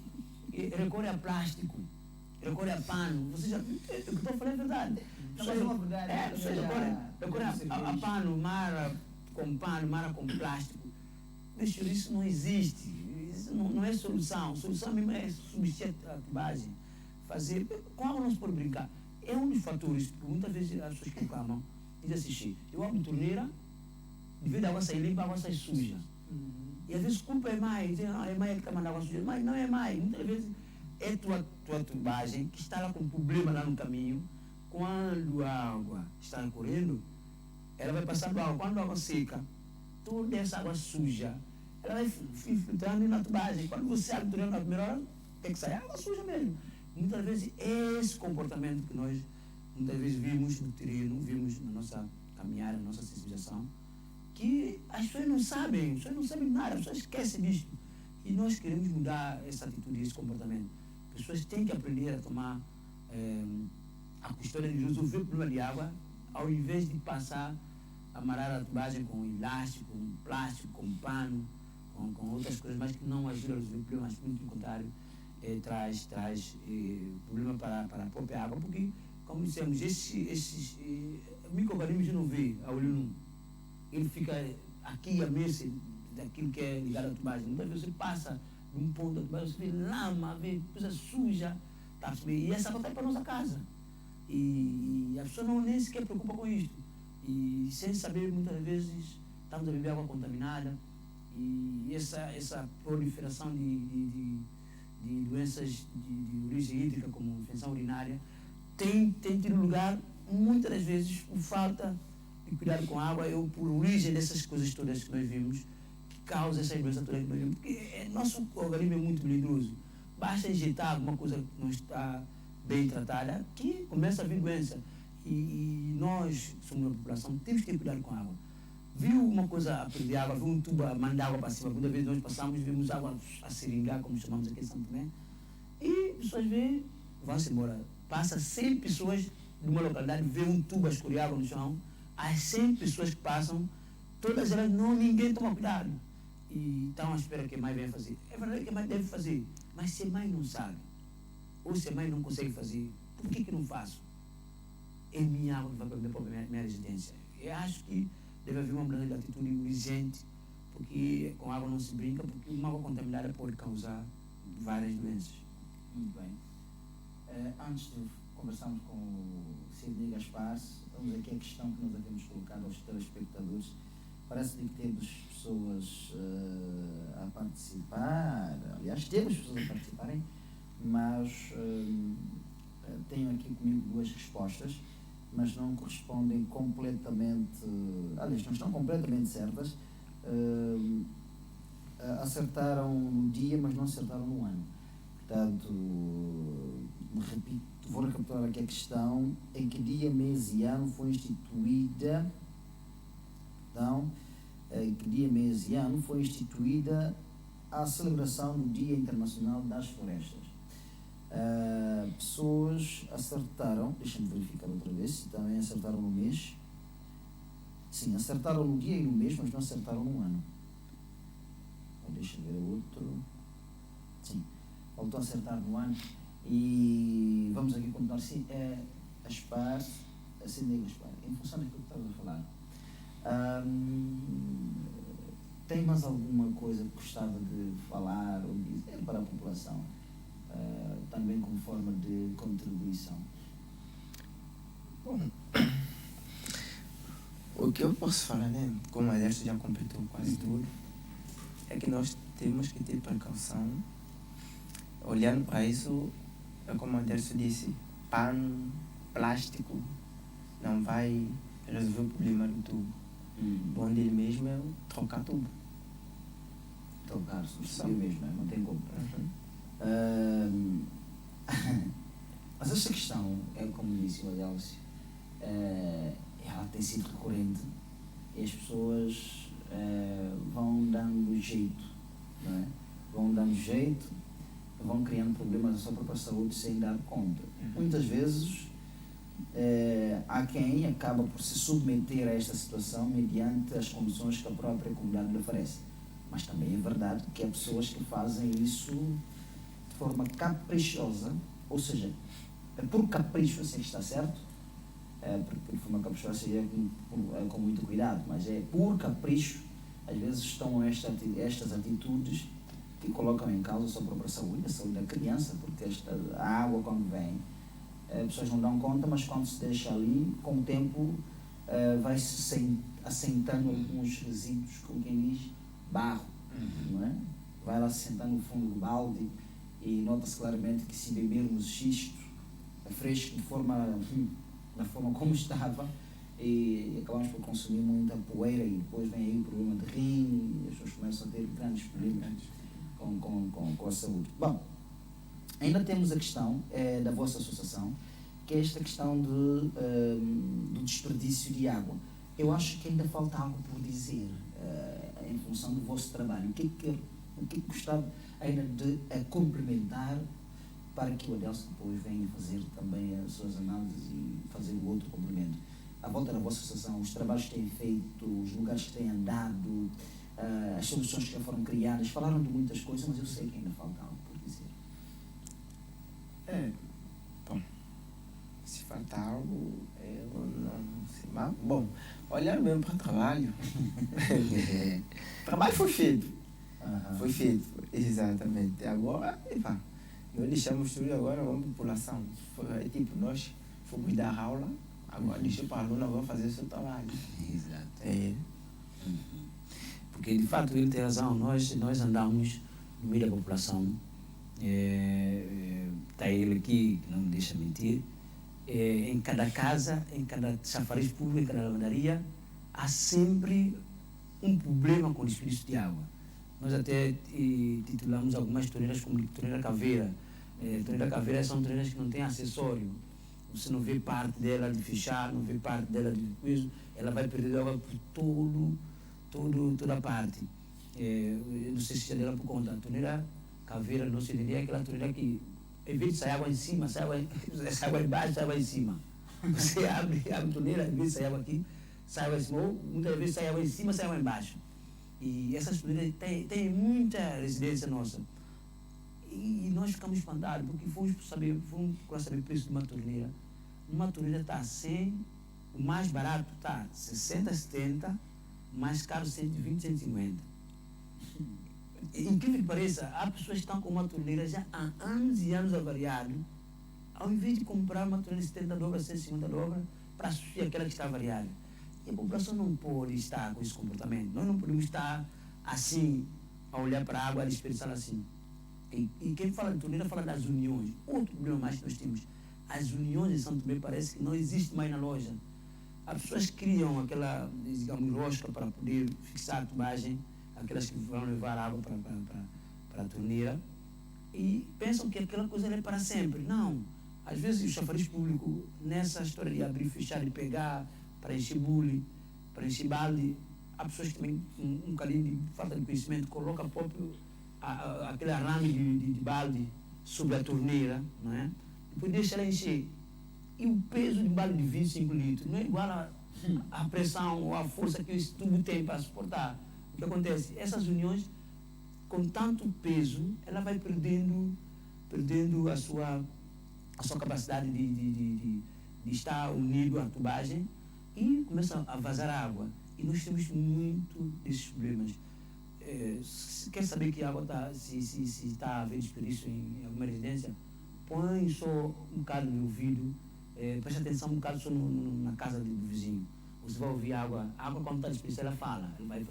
recorrem a plástico, recorrem a pano. Você já, o que eu estou falando é verdade. Pessoas recorrem a pano, mara com plástico. Mas isso não existe. Isso não é solução. A solução mesmo é substituir a tubagem. Fazer, com água não se pode brincar. É um dos fatores, porque muitas vezes as pessoas que reclamam, dizem assim: eu abro a torneira, de vez da água sair limpa, a água sai suja. E às vezes culpa é mais, dizem, não, é mais que está mandando água suja. Mas não é mais, muitas vezes é tua tubagem que está lá com problema lá no caminho. Quando a água está correndo, ela vai passando água. Quando a água seca, toda essa água suja, ela vai filtrando na tubagem. Quando você abre a torneira na primeira hora, tem que sair água suja mesmo. Muitas vezes esse comportamento que nós muitas vezes vimos no terreno, vimos na nossa caminhada, na nossa sensibilização, que as pessoas não sabem nada, as pessoas esquecem disto. E nós queremos mudar essa atitude, esse comportamento. As pessoas têm que aprender a tomar a custódia de resolver o problema de água, ao invés de passar a amarrar a tubagem com elástico, com plástico, com pano, com outras coisas, mas que não ajudam a resolver o problema, mas muito pelo contrário, traz problema para a própria água, porque, como dissemos, esses micro-organismos não vê a olho nu. Ele fica aqui a mercê daquilo que é ligado à tubagem. Muitas vezes você passa de um ponto da tubagem, você vê lama, vê coisa suja, tá? E essa água está para a nossa casa. E a pessoa não nem sequer preocupa com isto. E sem saber, muitas vezes, estamos a beber água contaminada. E essa proliferação de doenças de origem hídrica, como infecção urinária, tem tido lugar, muitas das vezes, por falta de cuidado com a água, ou por origem dessas coisas todas que nós vimos, que causa essa doença toda que nós vimos. Porque nosso organismo é muito melindroso. Basta injetar alguma coisa que não está bem tratada, que começa a vir doença. E nós, que somos uma população, temos que ter cuidado com a água. Viu uma coisa a perder água, viu um tubo a mandar água para cima, muitas vezes nós passamos, vimos água a seringar, como chamamos aqui em Santo Tomé, e pessoas veem, vão-se embora. Passa 100 pessoas de uma localidade, vê um tubo a escorrer água no chão, as 100 pessoas que passam, todas elas, ninguém toma cuidado. E estão à espera que a mãe venha fazer. É verdade que a mãe deve fazer, mas se a mãe não sabe, ou se a mãe não consegue fazer, por que não faço? É minha água que vai para a minha residência. Eu acho que deve haver uma mudança de atitude urgente, porque com água não se brinca, porque uma água contaminada pode causar várias doenças. Muito bem. Antes de conversarmos com o Sidney Gaspar, vamos aqui a questão que nós havíamos colocado aos telespectadores. Parece-me que temos pessoas a participar, aliás, temos pessoas a participarem, mas tenho aqui comigo duas respostas, mas não correspondem completamente, aliás, não estão completamente certas. Acertaram no dia, mas não acertaram no ano. Portanto, vou recapitular aqui a questão: em que dia, mês e ano foi instituída, então, em que dia, mês e ano foi instituída a celebração do Dia Internacional das Florestas? Pessoas acertaram, deixa-me verificar outra vez se também acertaram no mês. Sim, acertaram no dia e no mês, mas não acertaram no ano. Deixa eu ver outro. Sim, faltou acertar no ano. E vamos aqui continuar. Sim, Gaspar, Sidney Gaspar, em função daquilo que estavas a falar. Tem mais alguma coisa que gostava de falar ou dizer para a população? Também como forma de contribuição. Bom, o que eu posso falar, né, como a Adércio já completou quase tudo, é que nós temos que ter precaução. Olhando para isso, é como a Adércio disse, pano, plástico, não vai resolver o problema do tubo. Bom dele mesmo é trocar tubo. Trocar, substituir mesmo, não tem como. Mas esta questão, como disse o Adélcio, ela tem sido recorrente e as pessoas vão dando jeito, não é? Vão dando jeito, vão criando problemas à sua própria saúde sem dar conta. Muitas vezes há quem acaba por se submeter a esta situação mediante as condições que a própria comunidade lhe oferece. Mas também é verdade que há pessoas que fazem isso de forma caprichosa, ou seja, por capricho, assim está certo, porque de forma caprichosa seria com muito cuidado, mas é por capricho, às vezes tomam estas atitudes que colocam em causa a sua própria saúde, a saúde da criança, porque a água quando vem, as pessoas não dão conta, mas quando se deixa ali, com o tempo vai-se assentando alguns resíduos, como quem diz, barro, não é? Vai lá se sentar no fundo do balde e nota-se claramente que se bebermos xisto fresco da forma como estava, e acabamos por consumir muita poeira e depois vem aí o problema de rim e as pessoas começam a ter grandes problemas com a saúde. Bom, ainda temos a questão da vossa associação, que é esta questão do desperdício de água. Eu acho que ainda falta algo por dizer em função do vosso trabalho. O que gostava ainda de complementar para que o Adelson depois venha fazer também as suas análises e fazer o outro complemento. À volta da vossa associação, os trabalhos que têm feito, os lugares que têm andado, as soluções que já foram criadas, falaram de muitas coisas, mas eu sei que ainda falta algo por dizer. Bom, se falta algo, eu não sei. Mas, bom, olhando mesmo para o trabalho, o trabalho foi feito. Foi feito, exatamente. Agora, nós deixamos tudo agora, vamos para a população. É tipo, nós fomos dar aula, agora deixa para o aluno agora fazer o seu trabalho. Exato. Porque, de fato, ele tem razão. Nós andamos no meio da população. Está ele aqui, que não me deixa mentir. Em cada casa, em cada chafariz público, em cada lavandaria, há sempre um problema com o desperdício de água. Nós até titulamos algumas torneiras como torneira caveira. Torneira caveira são torneiras que não têm acessório. Você não vê parte dela de fechar, não vê parte dela de coisa. Ela vai perder água por toda a parte. Eu não sei se já deram por conta. A torneira caveira, não se diria aquela torneira que, em vez de sair água em cima, sai água embaixo, sai água em cima. Você abre a torneira, em vez de sair água aqui, sai água em cima. Ou muitas vezes sai água em cima, sai água embaixo. E essas torneiras têm muita residência nossa. E nós ficamos espantados, porque fomos procurar saber o preço de uma torneira. Uma torneira está a 100, o mais barato está 60, 70, mais caro 120, 150. Incrível que pareça, há pessoas que estão com uma torneira já há anos e anos avariado, ao invés de comprar uma torneira de 70 dólares, 150 dólares, para substituir aquela que está avariada. E a população não pode estar com esse comportamento. Nós não podemos estar assim, a olhar para a água, a desperdiçar assim. E quem fala de torneira fala das uniões. Outro problema mais que nós temos, as uniões em Santo Tomé parece que não existe mais na loja. As pessoas criam aquela, digamos, rosca para poder fixar a tubagem, aquelas que vão levar água para a torneira, e pensam que aquela coisa é para sempre. Não. Às vezes o chafariz público, nessa história de abrir, fechar, de pegar, para encher bule, para encher balde, há pessoas que também, um bocadinho de falta de conhecimento, colocam próprio aquele arame de balde sobre a torneira, não é? Depois deixa ela encher. E o peso de um balde de 25 litros não é igual à pressão ou à força que esse tubo tem para suportar. O que acontece? Essas uniões, com tanto peso, ela vai perdendo a sua capacidade de estar unido à tubagem e começa a vazar água. E nós temos muito desses problemas. Se quer saber que a água se está a haver desperdício em alguma residência, põe só um bocado de ouvido, preste atenção um bocado só na casa do vizinho. Você vai ouvir a água quando está desperdício, ela fala, ela vai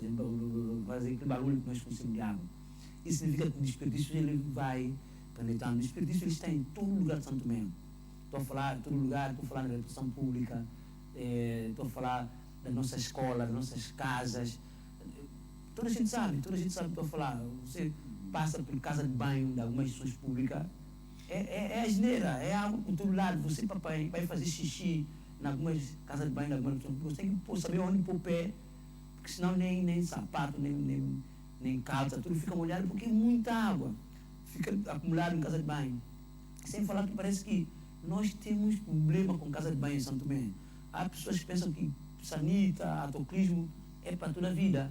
fazer aquele barulho que nós conhecemos de água. Isso significa que o desperdício ele vai penetrando. O desperdício ele está em todo lugar de Santo Tomé. Estou a falar em todo lugar, estou a falar na educação pública, estou a falar da nossa escola, das nossas casas. Toda a gente sabe o que estou a falar. Você passa por casa de banho de algumas instituições públicas, é asneira, é água por todo lado. Você, papai, vai fazer xixi em algumas casas de banho de algumas instituições públicas, você tem que saber onde pôr o pé, porque senão nem sapato, nem calça, tudo fica molhado, porque é muita água fica acumulada em casa de banho. Sem falar que parece que nós temos problema com casa de banho em Santo Tomé. Há pessoas que pensam que sanita, autoclismo é para toda a vida.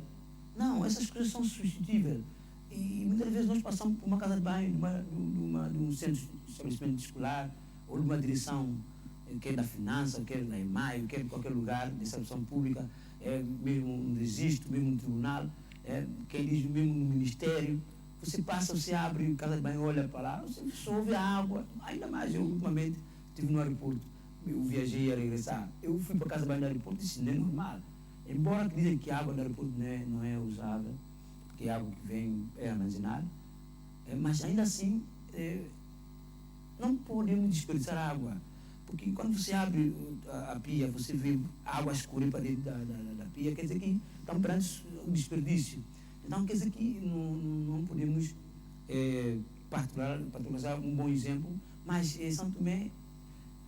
Não, essas coisas são substituíveis. E muitas vezes nós passamos por uma casa de banho de um centro de estabelecimento escolar ou de uma direção, quer da finança, quer da EMAI, quer de qualquer lugar de serviço pública, mesmo um registro, mesmo um tribunal, quem diz mesmo no ministério. Você passa, você abre a casa de banho, olha para lá, você só ouve a água. Ainda mais, eu ultimamente estive no aeroporto, eu viajei a regressar. Eu fui para a casa de banho do aeroporto e disse, não é normal. Embora que dizem que a água do aeroporto não é usada, porque a água que vem é armazenada, mas ainda assim não podemos desperdiçar água. Porque quando você abre a pia, você vê água escorrer para dentro da pia, quer dizer que estamos perante o desperdício. Então, quer dizer que não podemos particularizar um bom exemplo, mas em Santo Tomé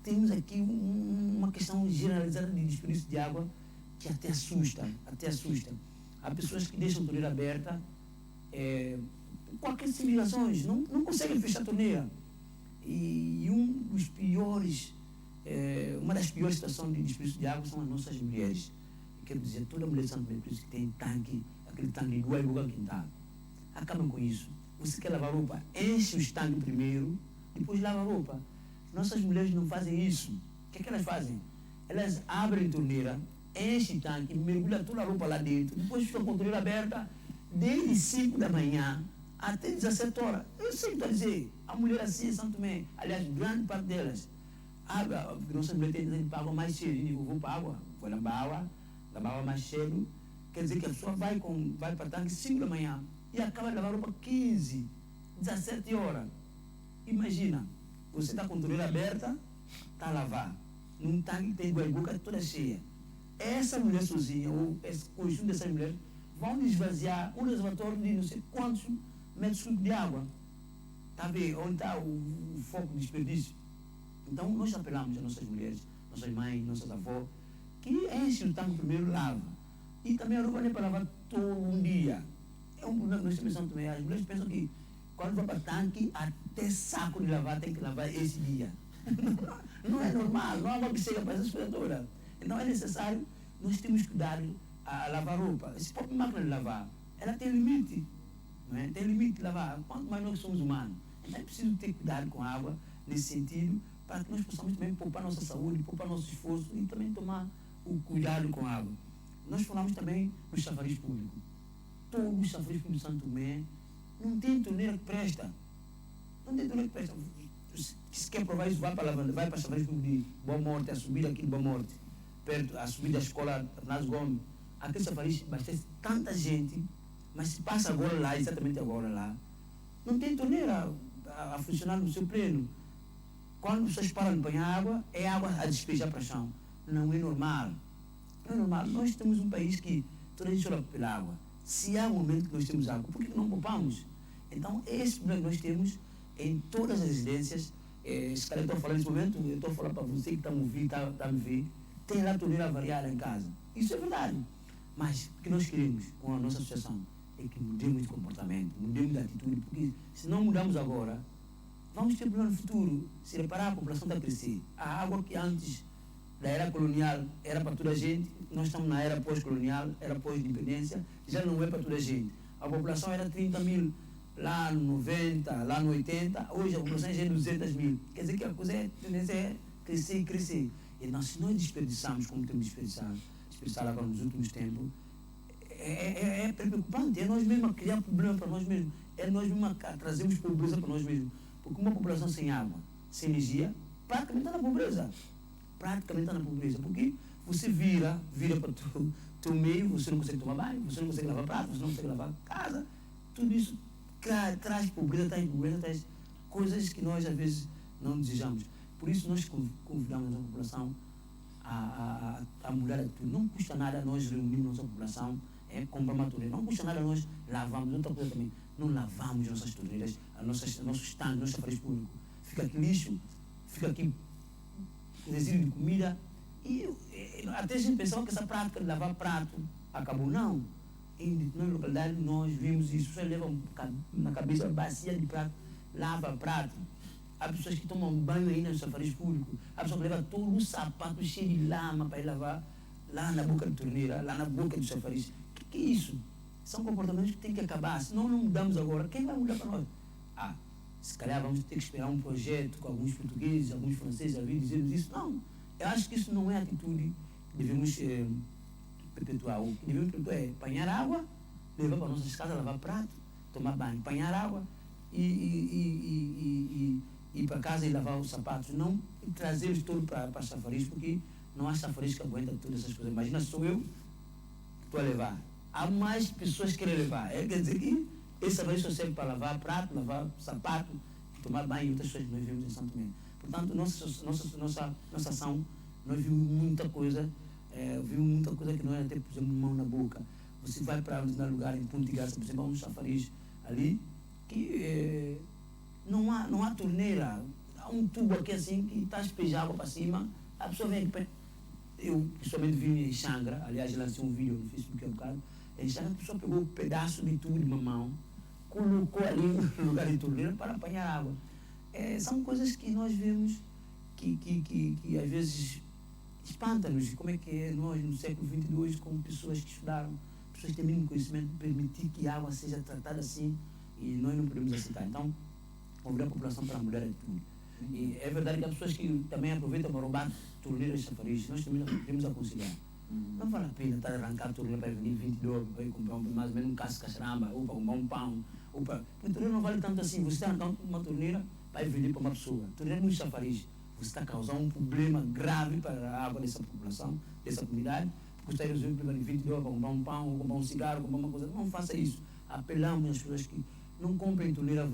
temos aqui uma questão generalizada de desperdício de água que até assusta. Há pessoas que deixam a torneira aberta, qualquer civilizações, não conseguem fechar a torneira. E uma das piores situações de desperdício de água são as nossas mulheres. Quero dizer, toda mulher de Santo Tomé que tem tanque, aquele tanque de 2 boca quintal. Acabam com isso. Você quer lavar roupa, enche o tanque primeiro, depois lava a roupa. Nossas mulheres não fazem isso. O que é que elas fazem? Elas abrem a torneira, enchem o tanque, mergulham toda a roupa lá dentro, depois ficam com a torneira aberta desde 5 da manhã até 17 horas. Eu sei o que estou a dizer. A mulher assim em Santo Tomé, aliás, grande parte delas, nossas mulheres têm para água mais cedo. Eu vou para a água, vou lavar água mais cedo. Quer dizer que a pessoa vai para o tanque 5 da manhã e acaba de lavar roupa 15, 17 horas. Imagina, você está com a torneira aberta, está a lavar, num tanque que tem boca toda cheia. Essa mulher sozinha, ou esse conjunto dessas mulheres, vão esvaziar um reservatório de não sei quantos metros cúbicos de água. Está a ver onde está o foco de desperdício? Então, nós apelamos às nossas mulheres, nossas mães, nossas avós, que enchem o tanque primeiro, lava. E também a roupa não é para lavar todo um dia. É um problema que nós temos em Santo Tomé. As mulheres pensam que quando vai para o tanque, até saco de lavar tem que lavar esse dia. Não é normal, não há uma bexiga para essas coisas todas. Então é necessário, nós temos que cuidar a lavar roupa. Essa própria máquina de lavar, ela tem limite. Não é? Tem limite de lavar, quanto mais nós somos humanos. Então é preciso ter cuidado com a água, nesse sentido, para que nós possamos também poupar nossa saúde, poupar nosso esforço e também tomar o cuidado com a água. Nós falamos também no chafariz público. Todos os chafariz públicos de Santo Tomé não tem torneira que presta. Não tem torneira que presta. Se quer provar isso, vai para a lavanda, vai para o chafariz público de Boa Morte, a subida aqui de Boa Morte, perto, a subida da escola Arnaz Gomes. Aquele chafariz abastece tanta gente, mas se passa agora lá, exatamente agora lá, não tem torneira a funcionar no seu pleno. Quando as pessoas param de banhar água, é água a despejar para o chão. Não é normal. Não é normal. Nós temos um país que toda a gente chora pela água. Se há um momento que nós temos água, por que não poupamos? Então, esse problema que nós temos em todas as residências, se calhar eu estou falando nesse momento, eu estou falando para você que está me ouvindo, está a me ver, tem lá torneira variada em casa. Isso é verdade. Mas o que nós queremos com a nossa associação é que mudemos de comportamento, mudemos de atitude, porque se não mudarmos agora, vamos ter problema no futuro. Se reparar, a população está a crescer. A água que antes da era colonial era para toda a gente, nós estamos na era pós-colonial, era pós-independência, já não é para toda a gente. A população era 30 mil lá no 90, lá no 80, hoje a população já é 200 mil. Quer dizer que a coisa é crescer e crescer. Então, se nós desperdiçamos como temos desperdiçado agora nos últimos tempos, é preocupante. É nós mesmos a criar problema para nós mesmos. É nós mesmos a trazermos pobreza para nós mesmos. Porque uma população sem água, sem energia, praticamente está na pobreza. Praticamente está na pobreza. Porque você vira para o teu meio, você não consegue tomar banho, você não consegue lavar prato, você não consegue lavar casa. Tudo isso traz pobreza, traz coisas que nós às vezes não desejamos. Por isso nós convidamos a população a mudar tudo. Não custa nada nós reunirmos nossa população, comprar uma torneira. Não custa nada nós lavarmos. Outra coisa também, não lavamos nossas torneiras, nossos tanques, nosso chafariz público. Fica aqui lixo, fica aqui resíduo de comida. E até a gente pensava que essa prática de lavar prato acabou. Não. Em determinada localidade nós vimos isso. As pessoas levam na cabeça bacia de prato, lava prato. Há pessoas que tomam banho ainda no chafariz público. Há pessoas que levam todo o sapato cheio de lama para ir lavar lá na boca da torneira, lá na boca do chafariz. O que é isso? São comportamentos que têm que acabar. Se não mudamos agora, quem vai mudar para nós? Se calhar vamos ter que esperar um projeto com alguns portugueses, alguns franceses a vir dizer-nos isso. Não. Eu acho que isso não é a atitude que devemos perpetuar. O que devemos perpetuar é apanhar água, levar para nossas casas, lavar prato, tomar banho, apanhar água e ir para casa e lavar os sapatos. Não trazer-os todos para chafariz, porque não há chafariz que aguenta todas essas coisas. Imagina, sou eu que estou a levar. Há mais pessoas que querem levar. Quer dizer que esse chafariz só serve para lavar prato, lavar sapato, tomar banho e outras coisas que nós vimos em Santo Tomé. Portanto, nossa ação, nós vimos muita coisa, que nós até pusemos mão na boca. Você vai para um lugar em Ponte de Graça, por exemplo, há um chafariz ali, que não há torneira, há um tubo aqui assim, que está a despejar água para cima, a pessoa vem aqui, eu pessoalmente vi em Xangra, aliás, lancei um vídeo no Facebook há um bocado, em Xangra a pessoa pegou um pedaço de tubo de mamão, colocou ali no lugar de torneira para apanhar água. São coisas que nós vemos que às vezes espanta-nos. Como é que é nós, no século XXII, como pessoas que estudaram, pessoas que têm mínimo conhecimento, permitir que a água seja tratada assim e nós não podemos aceitar. Então, convidar a população para mudar a atitude. E é verdade que há pessoas que também aproveitam para roubar torneiras de chafariz. Nós também devemos aconselhar. Não vale a pena estar a arrancar a torneira para vir 22, para ir comprar mais ou menos um casco de caçaramba, ou para comprar um pão. A torneira não vale tanto assim. Você está arrancando uma torneira para ir vender para uma pessoa. A torneira é muito chafariz. Você está causando um problema grave para a água dessa população, dessa comunidade, porque você está resolvendo para 22 para comprar um pão, ou comprar um cigarro, comprar uma coisa. Não faça isso. Apelamos às pessoas que não comprem torneira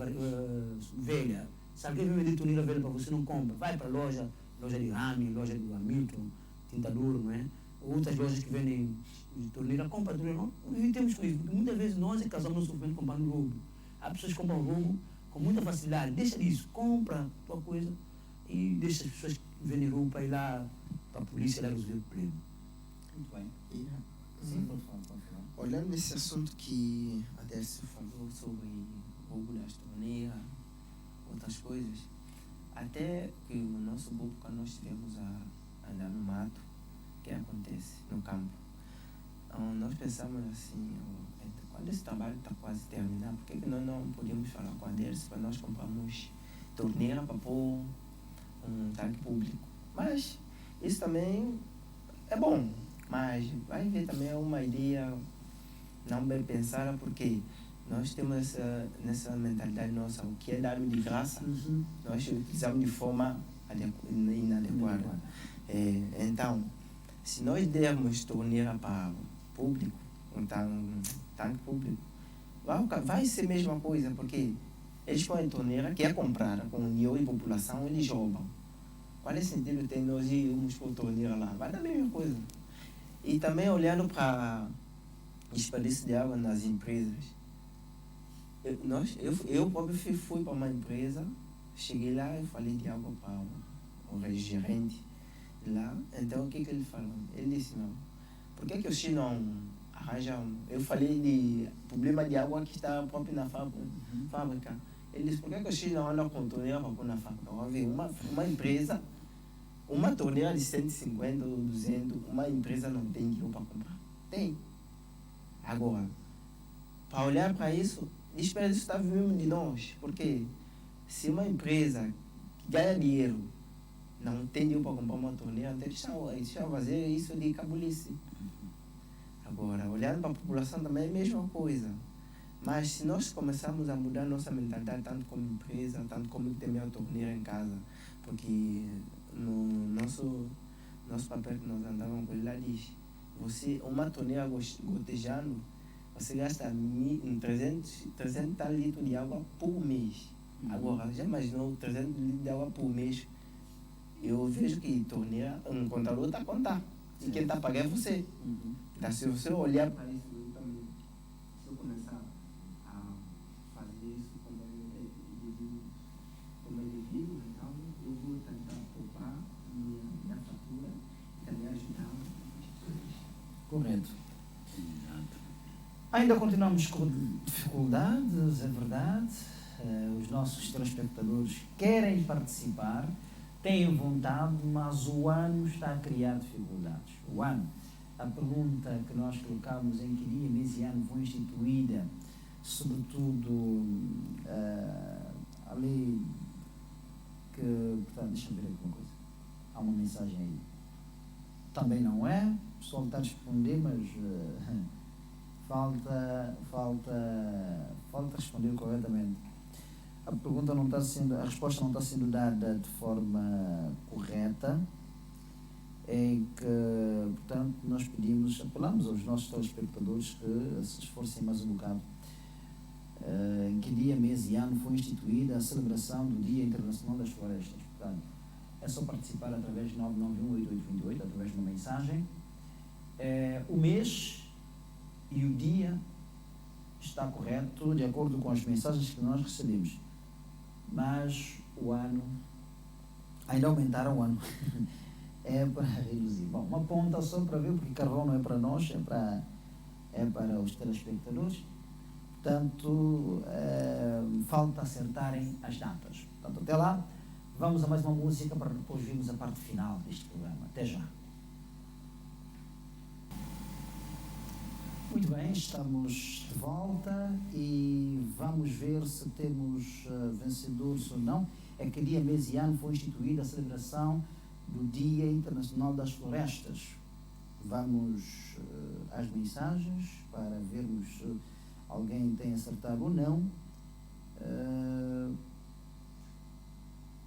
velha. Se alguém vem vender torneira velha para você, não compra. Vai para a loja de Rami, loja do Hamilton, Tintador, não é? Outras lojas que vendem torneira, compra torneira. Não evitemos com isso, porque muitas vezes nós causamos um sofrimento comprando roubo. Há pessoas que compram roubo com muita facilidade. Deixa disso, compra a tua coisa e deixa as pessoas que vendem roubo para ir lá para a polícia lá resolver o problema. Muito bem. Sim, pode falar. Olhando nesse assunto que a Dércio falou sobre roubo das torneiras, outras coisas, até que o nosso grupo, quando nós estivemos a andar no mato, o que acontece no campo? Nós pensamos assim, quando esse trabalho está quase terminado, por que nós não podíamos falar com a Dércio para nós comprarmos torneira para pôr um tanque público? Mas isso também é bom, mas vai ver também é uma ideia não bem pensada, porque nós temos nessa mentalidade nossa, o que é dado de graça, nós utilizamos de forma inadequada. Então, se nós dermos torneira para o público, um tanque público, vai ser a mesma coisa, porque eles põem torneira que é comprada com união e população, eles roubam. Qual é o sentido tem nós irmos por torneira lá? Vai dar a mesma coisa. E também olhando para desperdício de água nas empresas. Eu próprio fui para uma empresa, cheguei lá e falei de água para o gerente lá. Então o que ele falou? Ele disse, não, por que os Chinos não arranjam? Eu falei de problema de água que está próprio na fábrica. Ele disse, por que os Chinos não andam com torneira para pôr na fábrica? Vamos ver, uma empresa, uma torneira de 150 ou 200, uma empresa não tem dinheiro para comprar. Tem. Agora, para olhar para isso, desperdício está vindo de nós, porque se uma empresa que ganha dinheiro não tem dinheiro para comprar uma torneira, então deixa fazer isso de cabulice. Agora, olhando para a população também é a mesma coisa. Mas se nós começarmos a mudar nossa mentalidade, tanto como empresa, tanto como ter minha torneira em casa, porque no nosso papel que nós andávamos com ele lá diz, uma torneira gotejando, você gasta 300 tal litros de água por mês. Agora, já imaginou 300 litros de água por mês? Eu vejo que torneira, um contador está a contar. E quem está a pagar é você. Então, se você olhar para isso, se eu começar a fazer isso como é devido, então eu vou tentar poupar minha fatura e também ajudar as pessoas. Correto. Ainda continuamos com dificuldades, é verdade. Os nossos telespectadores querem participar, têm vontade, mas o ano está a criar dificuldades. O ano, a pergunta que nós colocamos em que dia, mês e ano foi instituída, sobretudo a lei que, portanto, deixa-me ver aqui uma coisa. Há uma mensagem aí. Também não é, o pessoal está a responder, mas falta responder corretamente. A resposta não está sendo dada de forma correta, em que, portanto, nós apelamos aos nossos telespectadores que se esforcem mais um bocado. Em que dia, mês e ano foi instituída a celebração do Dia Internacional das Florestas. Portanto, é só participar através de 991-8828, através de uma mensagem. O mês e o dia está correto, de acordo com as mensagens que nós recebemos. Mas o ano, ainda aumentaram o ano. é para reduzir. Bom, uma ponta só para ver, porque carvão não é para nós, é para os telespectadores. Portanto, falta acertarem as datas. Portanto, até lá, vamos a mais uma música para depois virmos a parte final deste programa. Até já. Muito bem, estamos de volta e vamos ver se temos vencedores ou não. É que dia, mês e ano foi instituída a celebração do Dia Internacional das Florestas. Vamos às mensagens para vermos se alguém tem acertado ou não.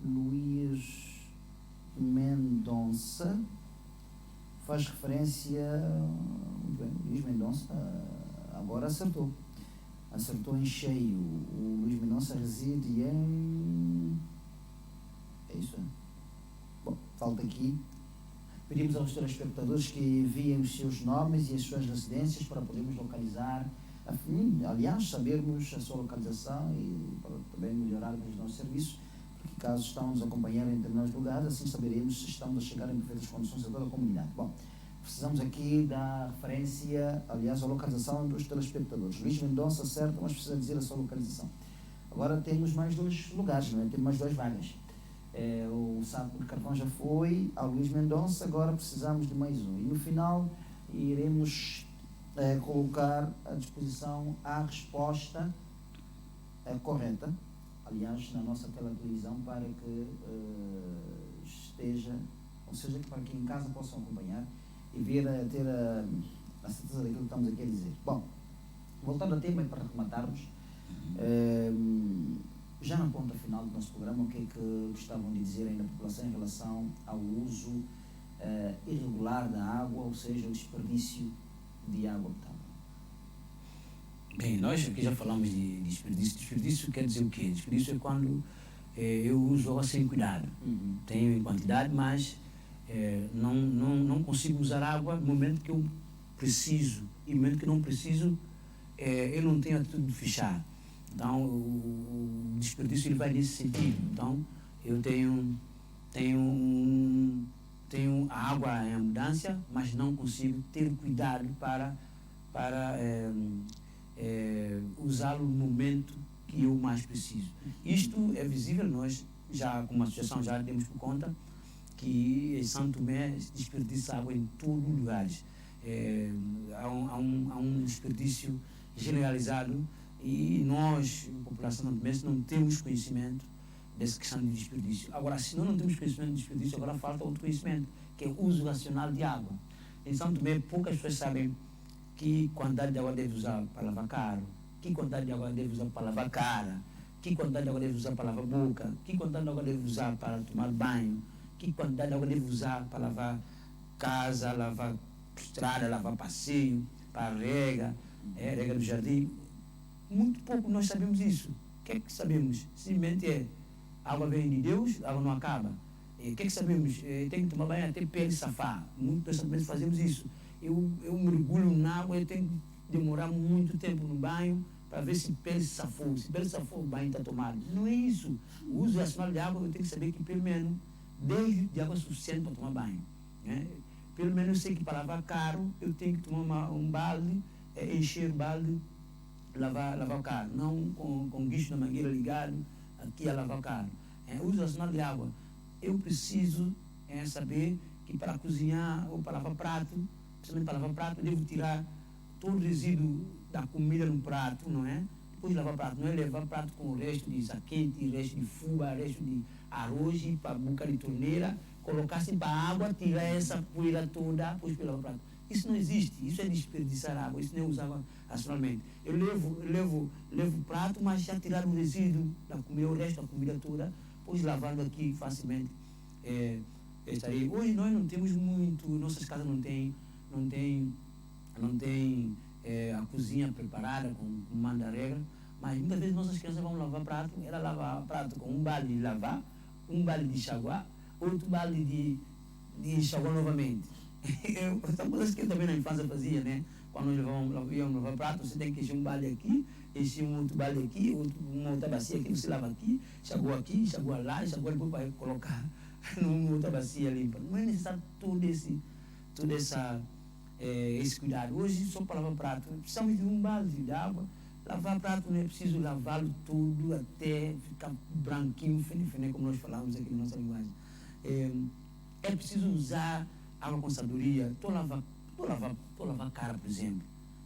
Luís Mendonça faz referência. Muito bem, Luís Mendonça agora acertou em cheio. O Luís Mendonça reside em... é isso? Bom, falta aqui. Pedimos aos telespectadores que enviem os seus nomes e as suas residências para podermos localizar, aliás, sabermos a sua localização e para também melhorarmos os nossos serviços, porque caso estão nos acompanhando em determinados lugares, assim saberemos se estamos a chegar em perfeitas condições a toda a comunidade. Bom, precisamos aqui da referência, aliás, a localização dos telespectadores. Luís Mendonça, certo, mas precisa dizer a sua localização. Agora temos mais 2 lugares, não é? Temos mais 2 vagas. O Saco de Carvão já foi, ao Luís Mendonça, agora precisamos de mais um. E no final iremos colocar à disposição a resposta correta, aliás, na nossa televisão, para que esteja, ou seja, para que em casa possam acompanhar e ver, ter a certeza daquilo que estamos aqui a dizer. Bom, voltando ao tema e para rematarmos, já na ponta final do nosso programa, o que é que gostavam de dizer ainda a população em relação ao uso irregular da água, ou seja, o desperdício de água potável? Bem, nós aqui já falamos de desperdício. Desperdício quer dizer o quê? Desperdício é quando eu uso água sem cuidado. Tenho em quantidade, mas não consigo usar água no momento que eu preciso. E no momento que não preciso, eu não tenho a atitude de fechar. Então, o desperdício ele vai nesse sentido. Então, eu tenho a água em abundância, mas não consigo ter cuidado para usá-lo no momento que eu mais preciso. Isto é visível, nós já como associação já demos por conta que em Santo Tomé desperdiça água em todos os lugares. Há um desperdício generalizado e nós, população santomense, não temos conhecimento dessa questão de desperdício. Agora, se não temos conhecimento de desperdício, agora falta outro conhecimento, que é o uso racional de água. Em Santo Tomé, poucas pessoas sabem que quantidade de água deve usar para lavar carro, que quantidade de água deve usar para lavar cara, que quantidade de água deve usar para lavar boca, que quantidade de água deve usar para tomar banho, que quantidade de água deve usar para lavar casa, lavar estrada, lavar passeio, para rega do jardim. Muito pouco nós sabemos isso. O que é que sabemos? Simplesmente a água vem de Deus, a água não acaba. O que é que sabemos? Tem que tomar banho até pele safar. Muito simplesmente fazemos isso. Eu mergulho na água, eu tenho que demorar muito tempo no banho para ver se pele safou. Se pele safou, o banho está tomado. Não é isso. O uso racional de água, eu tenho que saber que pelo menos 10 litros de água é suficiente para tomar banho. Né? Pelo menos eu sei que para lavar carro, eu tenho que tomar um balde, encher o balde, lavar o carro, não com guicho na mangueira ligado aqui a lavar o carro. O uso racional de água. Eu preciso saber que para cozinhar ou para lavar prato, principalmente para lavar prato, eu devo tirar todo o resíduo da comida no prato, não é? Depois de lavar o prato, não é levar prato com o resto de saquente, resto de fuba, resto de arroz, para a boca de torneira, colocar assim para a água, tirar essa poeira toda, depois para lavar o prato. Isso não existe, isso é desperdiçar água, isso não é usar racionalmente. Eu levo o prato, mas já tirar o resíduo da comida, o resto da comida toda, depois lavando aqui facilmente. Hoje nós não temos muito, nossas casas não tem a cozinha preparada com manda regra, mas muitas vezes nossas crianças vão lavar prato, ela lava prato com um balde de lavar, um balde de enxaguar, outro balde de enxaguar novamente. São coisas que eu também na infância fazia, né? Quando íamos lavar prato, você tem que encher um balde aqui, encher um outro balde aqui, uma outra bacia aqui, você lava aqui, enxagou lá, enxagou depois para colocar numa outra bacia limpa. Não é necessário todo esse cuidado. Hoje, só para lavar prato, precisamos de um balde de água. Lavar prato não é preciso lavá-lo tudo até ficar branquinho, fene, como nós falamos aqui na nossa linguagem. É preciso usar água com sabedoria. Estou a lavar a cara, por exemplo.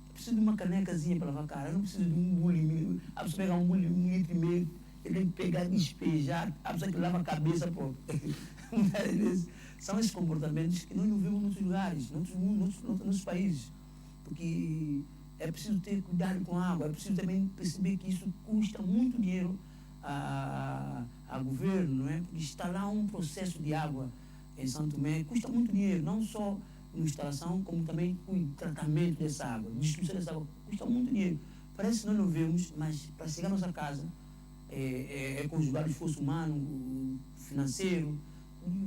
Eu preciso de uma canecazinha para lavar a cara. Eu não preciso de um bule. A pessoa pegar um bule, 1,5 litros, ele tem que pegar e despejar. A pessoa que lava a cabeça, pô. Muitas vezes são esses comportamentos que nós não vemos em outros lugares, em outros países. Porque é preciso ter cuidado com a água, é preciso também perceber que isso custa muito dinheiro a governo, não é? Porque instalar um processo de água em São Tomé custa muito dinheiro, não só na instalação, como também o tratamento dessa água, distribuição dessa água, custa muito dinheiro. Parece que nós não vemos, mas para chegar à nossa casa é conjugar o esforço humano, financeiro,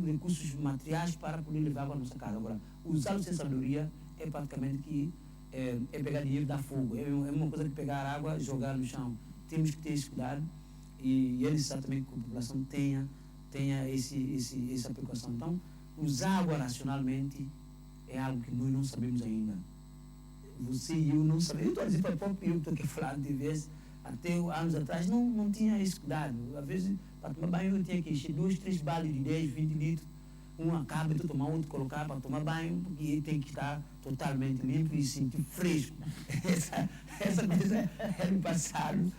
recursos materiais para poder levar água à nossa casa. Agora, usá-lo sem sabedoria é praticamente que pegar dinheiro da fogo. É uma coisa que pegar água e jogar no chão. Temos que ter esse cuidado e é necessário também que a população tenha essa preocupação. Então, usar água racionalmente é algo que nós não sabemos ainda. Você e eu não sabemos. Eu estou a dizer para o próprio eu que estou aqui falando de vez, até anos atrás não tinha esse cuidado. Às vezes, para tomar banho, eu tinha que encher 2, 3 baldes de 10, 20 litros. Um acaba de tomar outro, colocar para tomar banho, porque ele tem que estar totalmente limpo e sentir fresco. Essa coisa é no passado.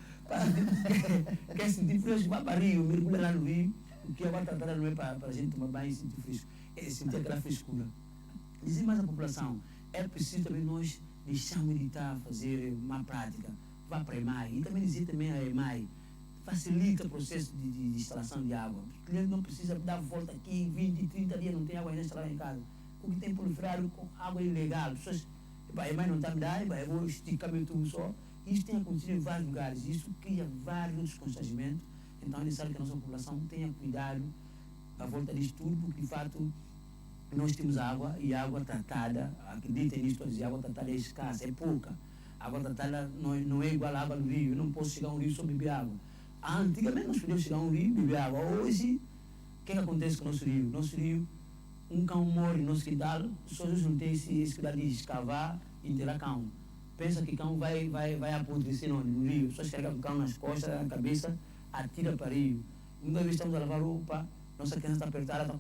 Quer sentir fresco, vai para o rio, mergulha lá no rio, porque a água tratada não é para a gente tomar banho e sentir fresco, é sentir aquela frescura. Dizer mais à população, é preciso também nós deixarmos de estar a fazer uma prática, vá para a EMAI, e também dizer também a EMAI, facilita o processo de instalação de água. O cliente não precisa dar volta aqui, 20, 30 dias não tem água ainda instalada em casa. O que tem proliferado com água ilegal. As pessoas, a EMAI não está me dando, eu vou esticar meu tubo só. Isso tem acontecido em vários lugares. Isso cria vários outros constrangimentos. Então é necessário que a nossa população tenha cuidado à volta disso tudo, porque de fato nós temos água e água tratada, acreditem nisso, a água tratada é escassa, é pouca. A água tratada não é igual à água do rio. Eu não posso chegar a um rio só beber água. Antigamente nós podíamos chegar a um rio e beber água. Hoje, o que acontece com o nosso rio? Nosso rio, um cão morre no nosso quintal, só Jesus não tem esse cuidado de escavar e enterrar cão. Pensa que cão vai apodrecer no rio. Só chega o cão nas costas, na cabeça, atira para o rio. Muitas vezes estamos a lavar roupa, nossa criança está apertada,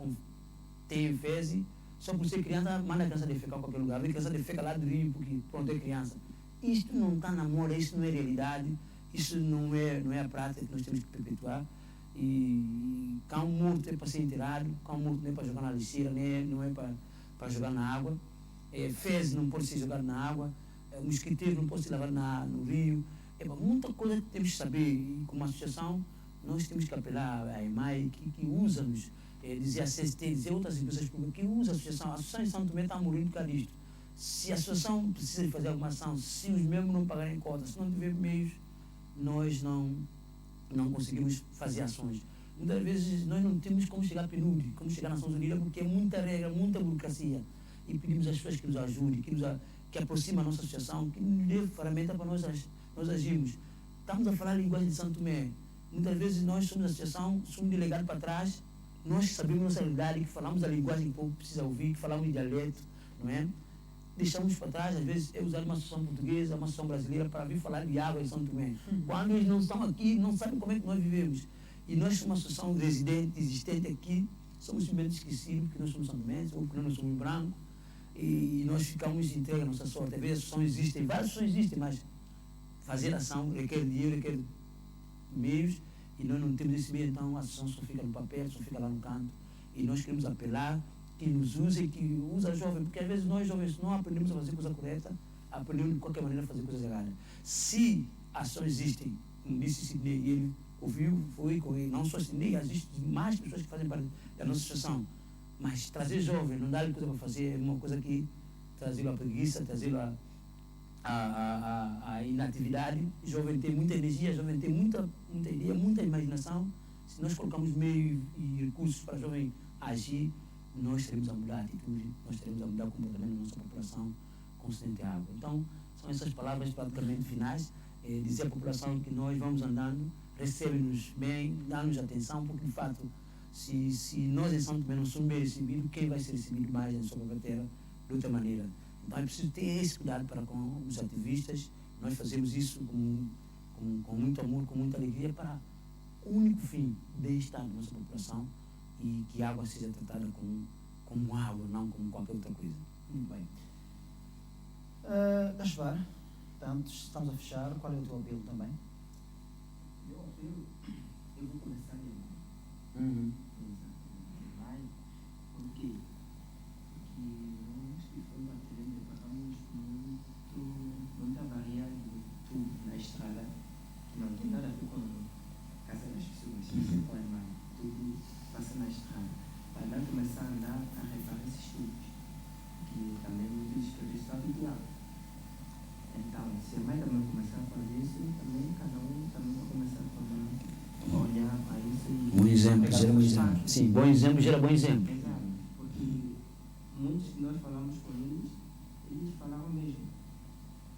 tem fezes, só por ser criança, manda a criança defecar em qualquer lugar. A criança defeca lá do rio, porque pronto, é criança. Isto não está na moda, isso não é realidade. Isso não é a prática que nós temos que perpetuar. E cão morto é para ser enterrado, cão morto não é para jogar na lixeira, não é para jogar na água. Fezes não pode ser jogado na água, mosquiteiros não pode ser lavado no rio. Muita coisa que temos que saber. E como associação, nós temos que apelar à EMAI, que usa-nos, dizer a CST, dizer outras empresas públicas, que usa a associação de São Tomé está morrendo por causa disto. Se a associação precisa de fazer alguma ação, se os membros não pagarem cotas, se não tiver meios, nós não conseguimos fazer ações. Muitas vezes nós não temos como chegar a PNUD, como chegar às Nações Unidas, porque é muita regra, muita burocracia. E pedimos às pessoas que nos ajudem, que aproximem a nossa associação, que nos dê ferramenta para nós agirmos. Estamos a falar a linguagem de São Tomé. Muitas vezes nós somos associação, somos delegados para trás, nós sabemos a nossa realidade, que falamos a linguagem que o povo precisa ouvir, que falamos em dialeto, não é? Deixamos para trás, às vezes, usar uma associação portuguesa, uma associação brasileira para vir falar de água em São Tomé. Quando eles não estão aqui, não sabem como é que nós vivemos. E nós somos uma associação residente, existente aqui, somos simplesmente esquecidos porque nós somos santomenses ou porque nós somos brancos e nós ficamos entregues à nossa sorte. Às vezes a associação existe, várias associações existem, mas fazer ação requer dinheiro, requer meios e nós não temos esse meio, então a associação só fica no papel, só fica lá no canto. E nós queremos apelar que nos use, que usa jovem, porque às vezes nós jovens não aprendemos a fazer coisa correta, aprendemos de qualquer maneira a fazer coisas erradas. Se ações existem, como disse Sidney, e ele ouviu, foi, não só Sidney, existem mais pessoas que fazem parte da nossa associação, mas trazer jovem, não dar-lhe coisa para fazer, é uma coisa que trazê-lo à preguiça, trazê-lo à inatividade. Jovem tem muita energia, jovem tem muita ideia, muita imaginação. Se nós colocamos meios e recursos para jovem agir, nós teremos a mudar a atitude, nós teremos a mudar o comportamento da nossa população consciente à água. Então, são essas palavras praticamente finais, dizer à população que nós vamos andando, recebe-nos bem, dá-nos atenção, porque de fato se nós em São Tomé não somos bem recebidos, quem vai ser recebido mais em sua carteira de outra maneira? Então é preciso ter esse cuidado para com os ativistas. Nós fazemos isso com muito amor, com muita alegria, para o único fim de bem-estar da nossa população e que a água seja tratada como água, não como qualquer outra coisa. Muito bem. Gaspar, portanto, estamos a fechar. Qual é o teu apelo também? Eu vou começar porque nós que fomos batendo, pagamos muita variedade de tudo na estrada, que não tem nada a ver com a casa das pessoas, isso é mais, tudo passa na estrada. Para não começar a andar a reparar esses tubos, que também muitos desperdícios habituais. Então, se a mãe também começar a fazer isso, também cada um também vai começar a olhar para isso e... Bom exemplo, gera bom exemplo. Sim, bom exemplo gera bom exemplo. Exato, porque muitos que nós falamos com eles falavam mesmo.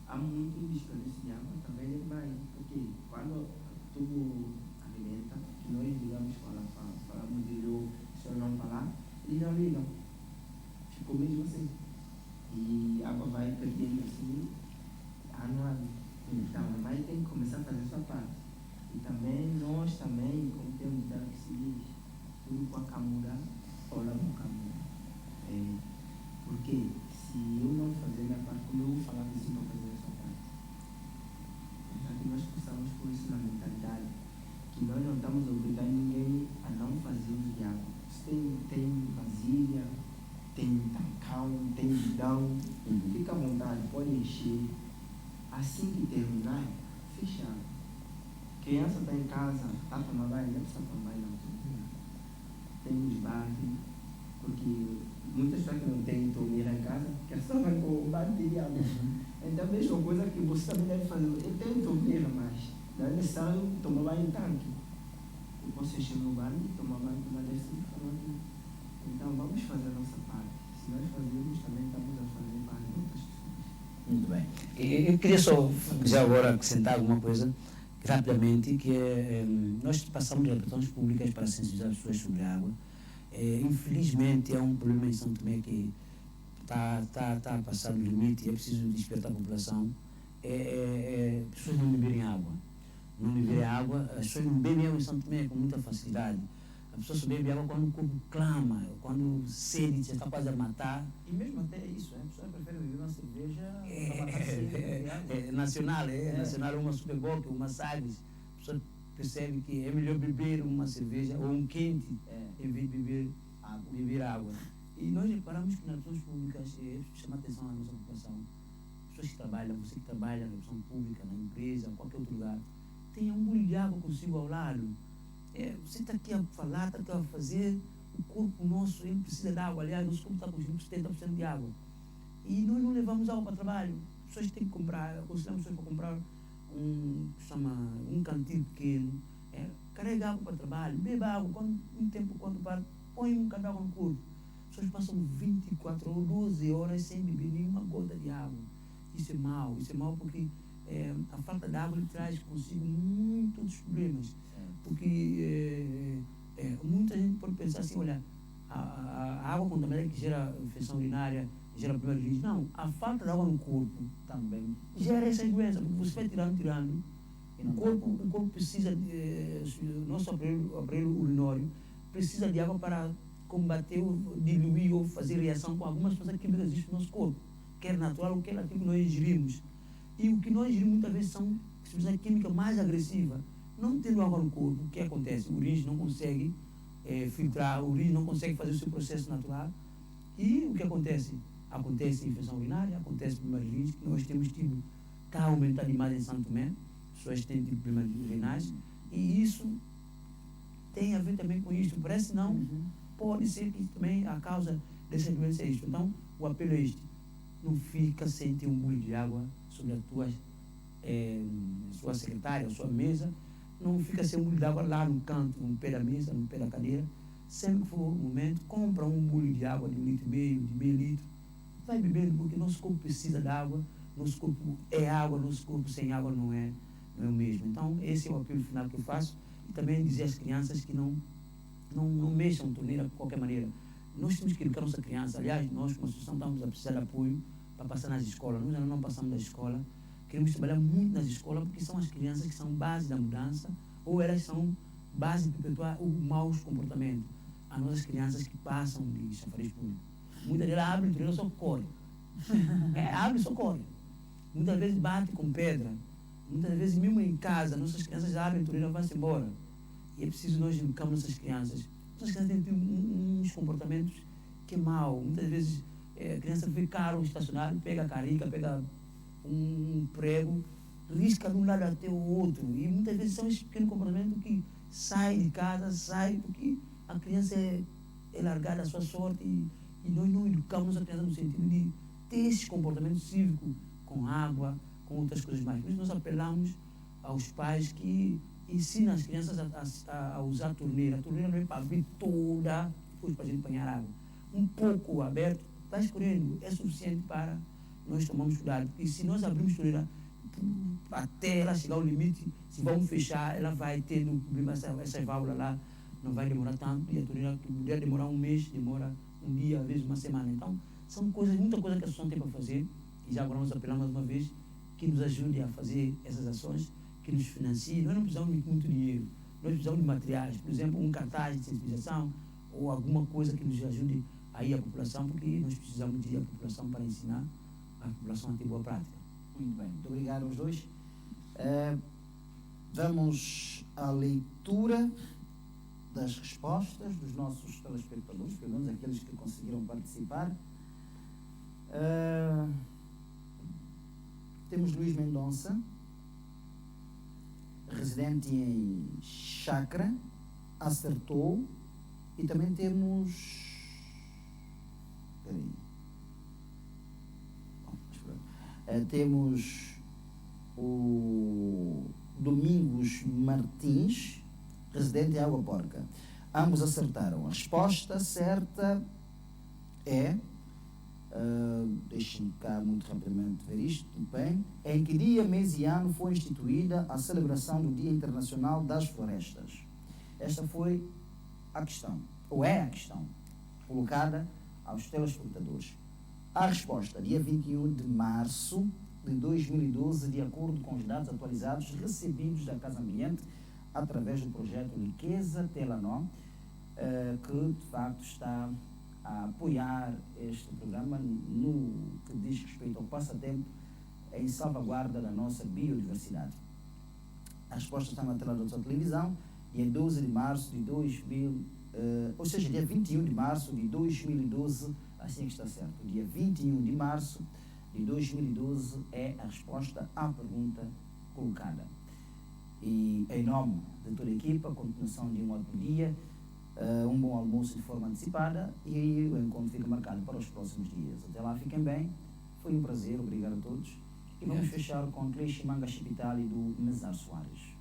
Há muito desperdício de água também demais, porque quando o tubo alimenta, que nós ligamos falamos de eu, se eu não falar, eles não ligam. Ficou mesmo assim. E a água vai perdendo assim, ano a ano. Então, a mãe tem que começar a fazer a sua parte. E também, nós também, como temos que dar que se diz, tudo com a camura, olha com a camura. Porque se eu não fazer minha parte, como eu vou falar que não fazer a sua parte? Então, que nós possamos pôr isso na mentalidade, que nós não estamos obrigando ninguém a não fazer uso de água. Se tem vasilha, tem tancão, tem bidão, fica à vontade, pode encher. Assim que terminar, fechar. Criança está em casa, está tomando banho, não precisa tomar banho não. Tem uns baldes, porque muitas pessoas que não têm torneira em casa, que só vai com o balde de água. Então, a mesma coisa que você também deve fazer. Eu tenho torneira, mas não é necessário tomar banho em tanque. Eu posso encher meu balde e tomar banho com uma desse falando. Então, vamos fazer a nossa parte. Se nós fazermos, também estamos a fazer para as outras pessoas. Muito bem. Eu queria só já agora acrescentar alguma coisa rapidamente, que é, nós passamos repartições públicas para sensibilizar as pessoas sobre a água. Infelizmente é um problema em São Tomé que está a passar do limite e é preciso despertar a população. As pessoas não beberem água. Não beberem água, as pessoas não bebem água em São Tomé com muita facilidade. A pessoa só bebe água quando o corpo clama, quando sede, já está quase a matar. E mesmo até isso, a pessoa prefere beber uma cerveja para matar sede. Nacional, uma Super Bock, uma Sagres. A pessoa percebe que é melhor beber uma cerveja ou um quente em vez de beber água. E nós reparamos que nas repartições públicas, chama atenção à nossa população, as pessoas que trabalham, você que trabalha na repartição pública, na empresa, em qualquer outro lugar, tenha um bule de água consigo ao lado. Você está aqui a falar, está aqui a fazer, o corpo nosso ele precisa de água. Aliás, nosso corpo está consumindo 70% de água. E nós não levamos água para o trabalho. As pessoas têm que comprar, aconselhamos as pessoas para comprar um cantil pequeno, carrega água para o trabalho, beba água, quando para, põe um canto no corpo. As pessoas passam 24 ou 12 horas sem beber nenhuma gota de água. Isso é mau porque a falta de água ele traz consigo muitos problemas. Porque muita gente pode pensar assim, olha, a água contaminada que gera infecção urinária, gera problema de rim. Não, a falta de água no corpo também gera essa doença, porque você vai tirando, o corpo precisa, nosso aparelho urinário precisa de água para combater, diluir ou fazer reação com algumas coisas que existem no nosso corpo, quer natural ou quer aquilo que nós ingerimos. E o que nós ingerimos muitas vezes são substâncias químicas mais agressivas. Não tendo água no corpo, o que acontece? O rins não consegue filtrar, o rins não consegue fazer o seu processo natural. E o que acontece? Acontece infecção urinária, acontece problemas de rins, que nós temos tido, está aumentando demais em São Tomé, pessoas têm tido problemas renais, e isso tem a ver também com isso. Parece não, pode ser que também a causa dessa doença é isso. Então, o apelo é este: não fica sem ter um bule de água sobre a sua secretária, a sua mesa. Não fica sem um bule de água lá no canto, no pé da mesa, no pé da cadeira. Sempre que for o momento, compra um bule de água de 1,5 litro, de meio litro. Vai bebendo, porque nosso corpo precisa de água, nosso corpo é água, nosso corpo sem água não é o mesmo. Então, esse é o apelo final que eu faço. E também dizer às crianças que não não mexam torneira de qualquer maneira. Nós temos que educar a nossa criança. Aliás, nós, como associação, estamos a precisar de apoio para passar nas escolas. Nós ainda não passamos da escola. Queremos trabalhar muito nas escolas, porque são as crianças que são base da mudança, ou elas são base de perpetuar o maus comportamento. As nossas crianças que passam de chafariz público. Muitas delas abrem torneira só corre. Abre só corre. Muitas vezes bate com pedra. Muitas vezes, mesmo em casa, nossas crianças abrem a torneira e vão-se embora. E é preciso nós educarmos nossas crianças. Nossas crianças têm uns comportamentos que é mau. Muitas vezes a criança vê carro estacionado, pega a carica, pega um prego, risca de um lado até o outro. E muitas vezes são esses pequenos comportamentos que saem de casa, saem porque a criança é largada à sua sorte e nós não educamos a criança no sentido de ter esse comportamento cívico com água, com outras coisas mais. Por isso nós apelamos aos pais que ensinem as crianças a usar a torneira. A torneira não é para abrir toda, depois para a gente apanhar água. Um pouco aberto, vai escorrendo, é suficiente para nós tomarmos cuidado. Porque se nós abrirmos a torneira até ela chegar ao limite, se vamos fechar, ela vai ter um problema, essa válvula lá não vai demorar tanto, e a torneira que puder demorar um mês, demora um dia, às vezes uma semana. Então, são coisas, muita coisa que a associação tem para fazer, e já agora nós apelamos mais uma vez que nos ajude a fazer essas ações, que nos financiem. Nós não precisamos de muito dinheiro, nós precisamos de materiais, por exemplo, um cartaz de sensibilização ou alguma coisa que nos ajude a ir à população, porque nós precisamos de ir à população para ensinar a população a ter boa prática. Muito bem, muito obrigado aos dois. Vamos à leitura das respostas dos nossos telespectadores, pelo menos aqueles que conseguiram participar. Temos Luís Mendonça, residente em Chácara, acertou. E também temos... temos o Domingos Martins, residente em Água Porca. Ambos acertaram. A resposta certa é... deixem-me cá muito rapidamente ver isto. Bem, em que dia, mês e ano foi instituída a celebração do Dia Internacional das Florestas? Esta foi a questão, ou é a questão, colocada aos telespectadores. A resposta, dia 21 de março de 2012, de acordo com os dados atualizados recebidos da Casa Ambiente, através do projeto Riqueza Telanó, que de facto está a apoiar este programa no que diz respeito ao passatempo em salvaguarda da nossa biodiversidade. A resposta está na tela da sua televisão, dia 12 de março de 2000, ou seja, dia 21 de março de 2012, assim é que está certo. Dia 21 de março de 2012 é a resposta à pergunta colocada. E em nome de toda a equipa, a continuação de um ótimo dia, um bom almoço de forma antecipada e o encontro fica marcado para os próximos dias. Até lá, fiquem bem. Foi um prazer, obrigado a todos. E vamos fechar com Cleixe Manga Chipitali do Nezar Soares.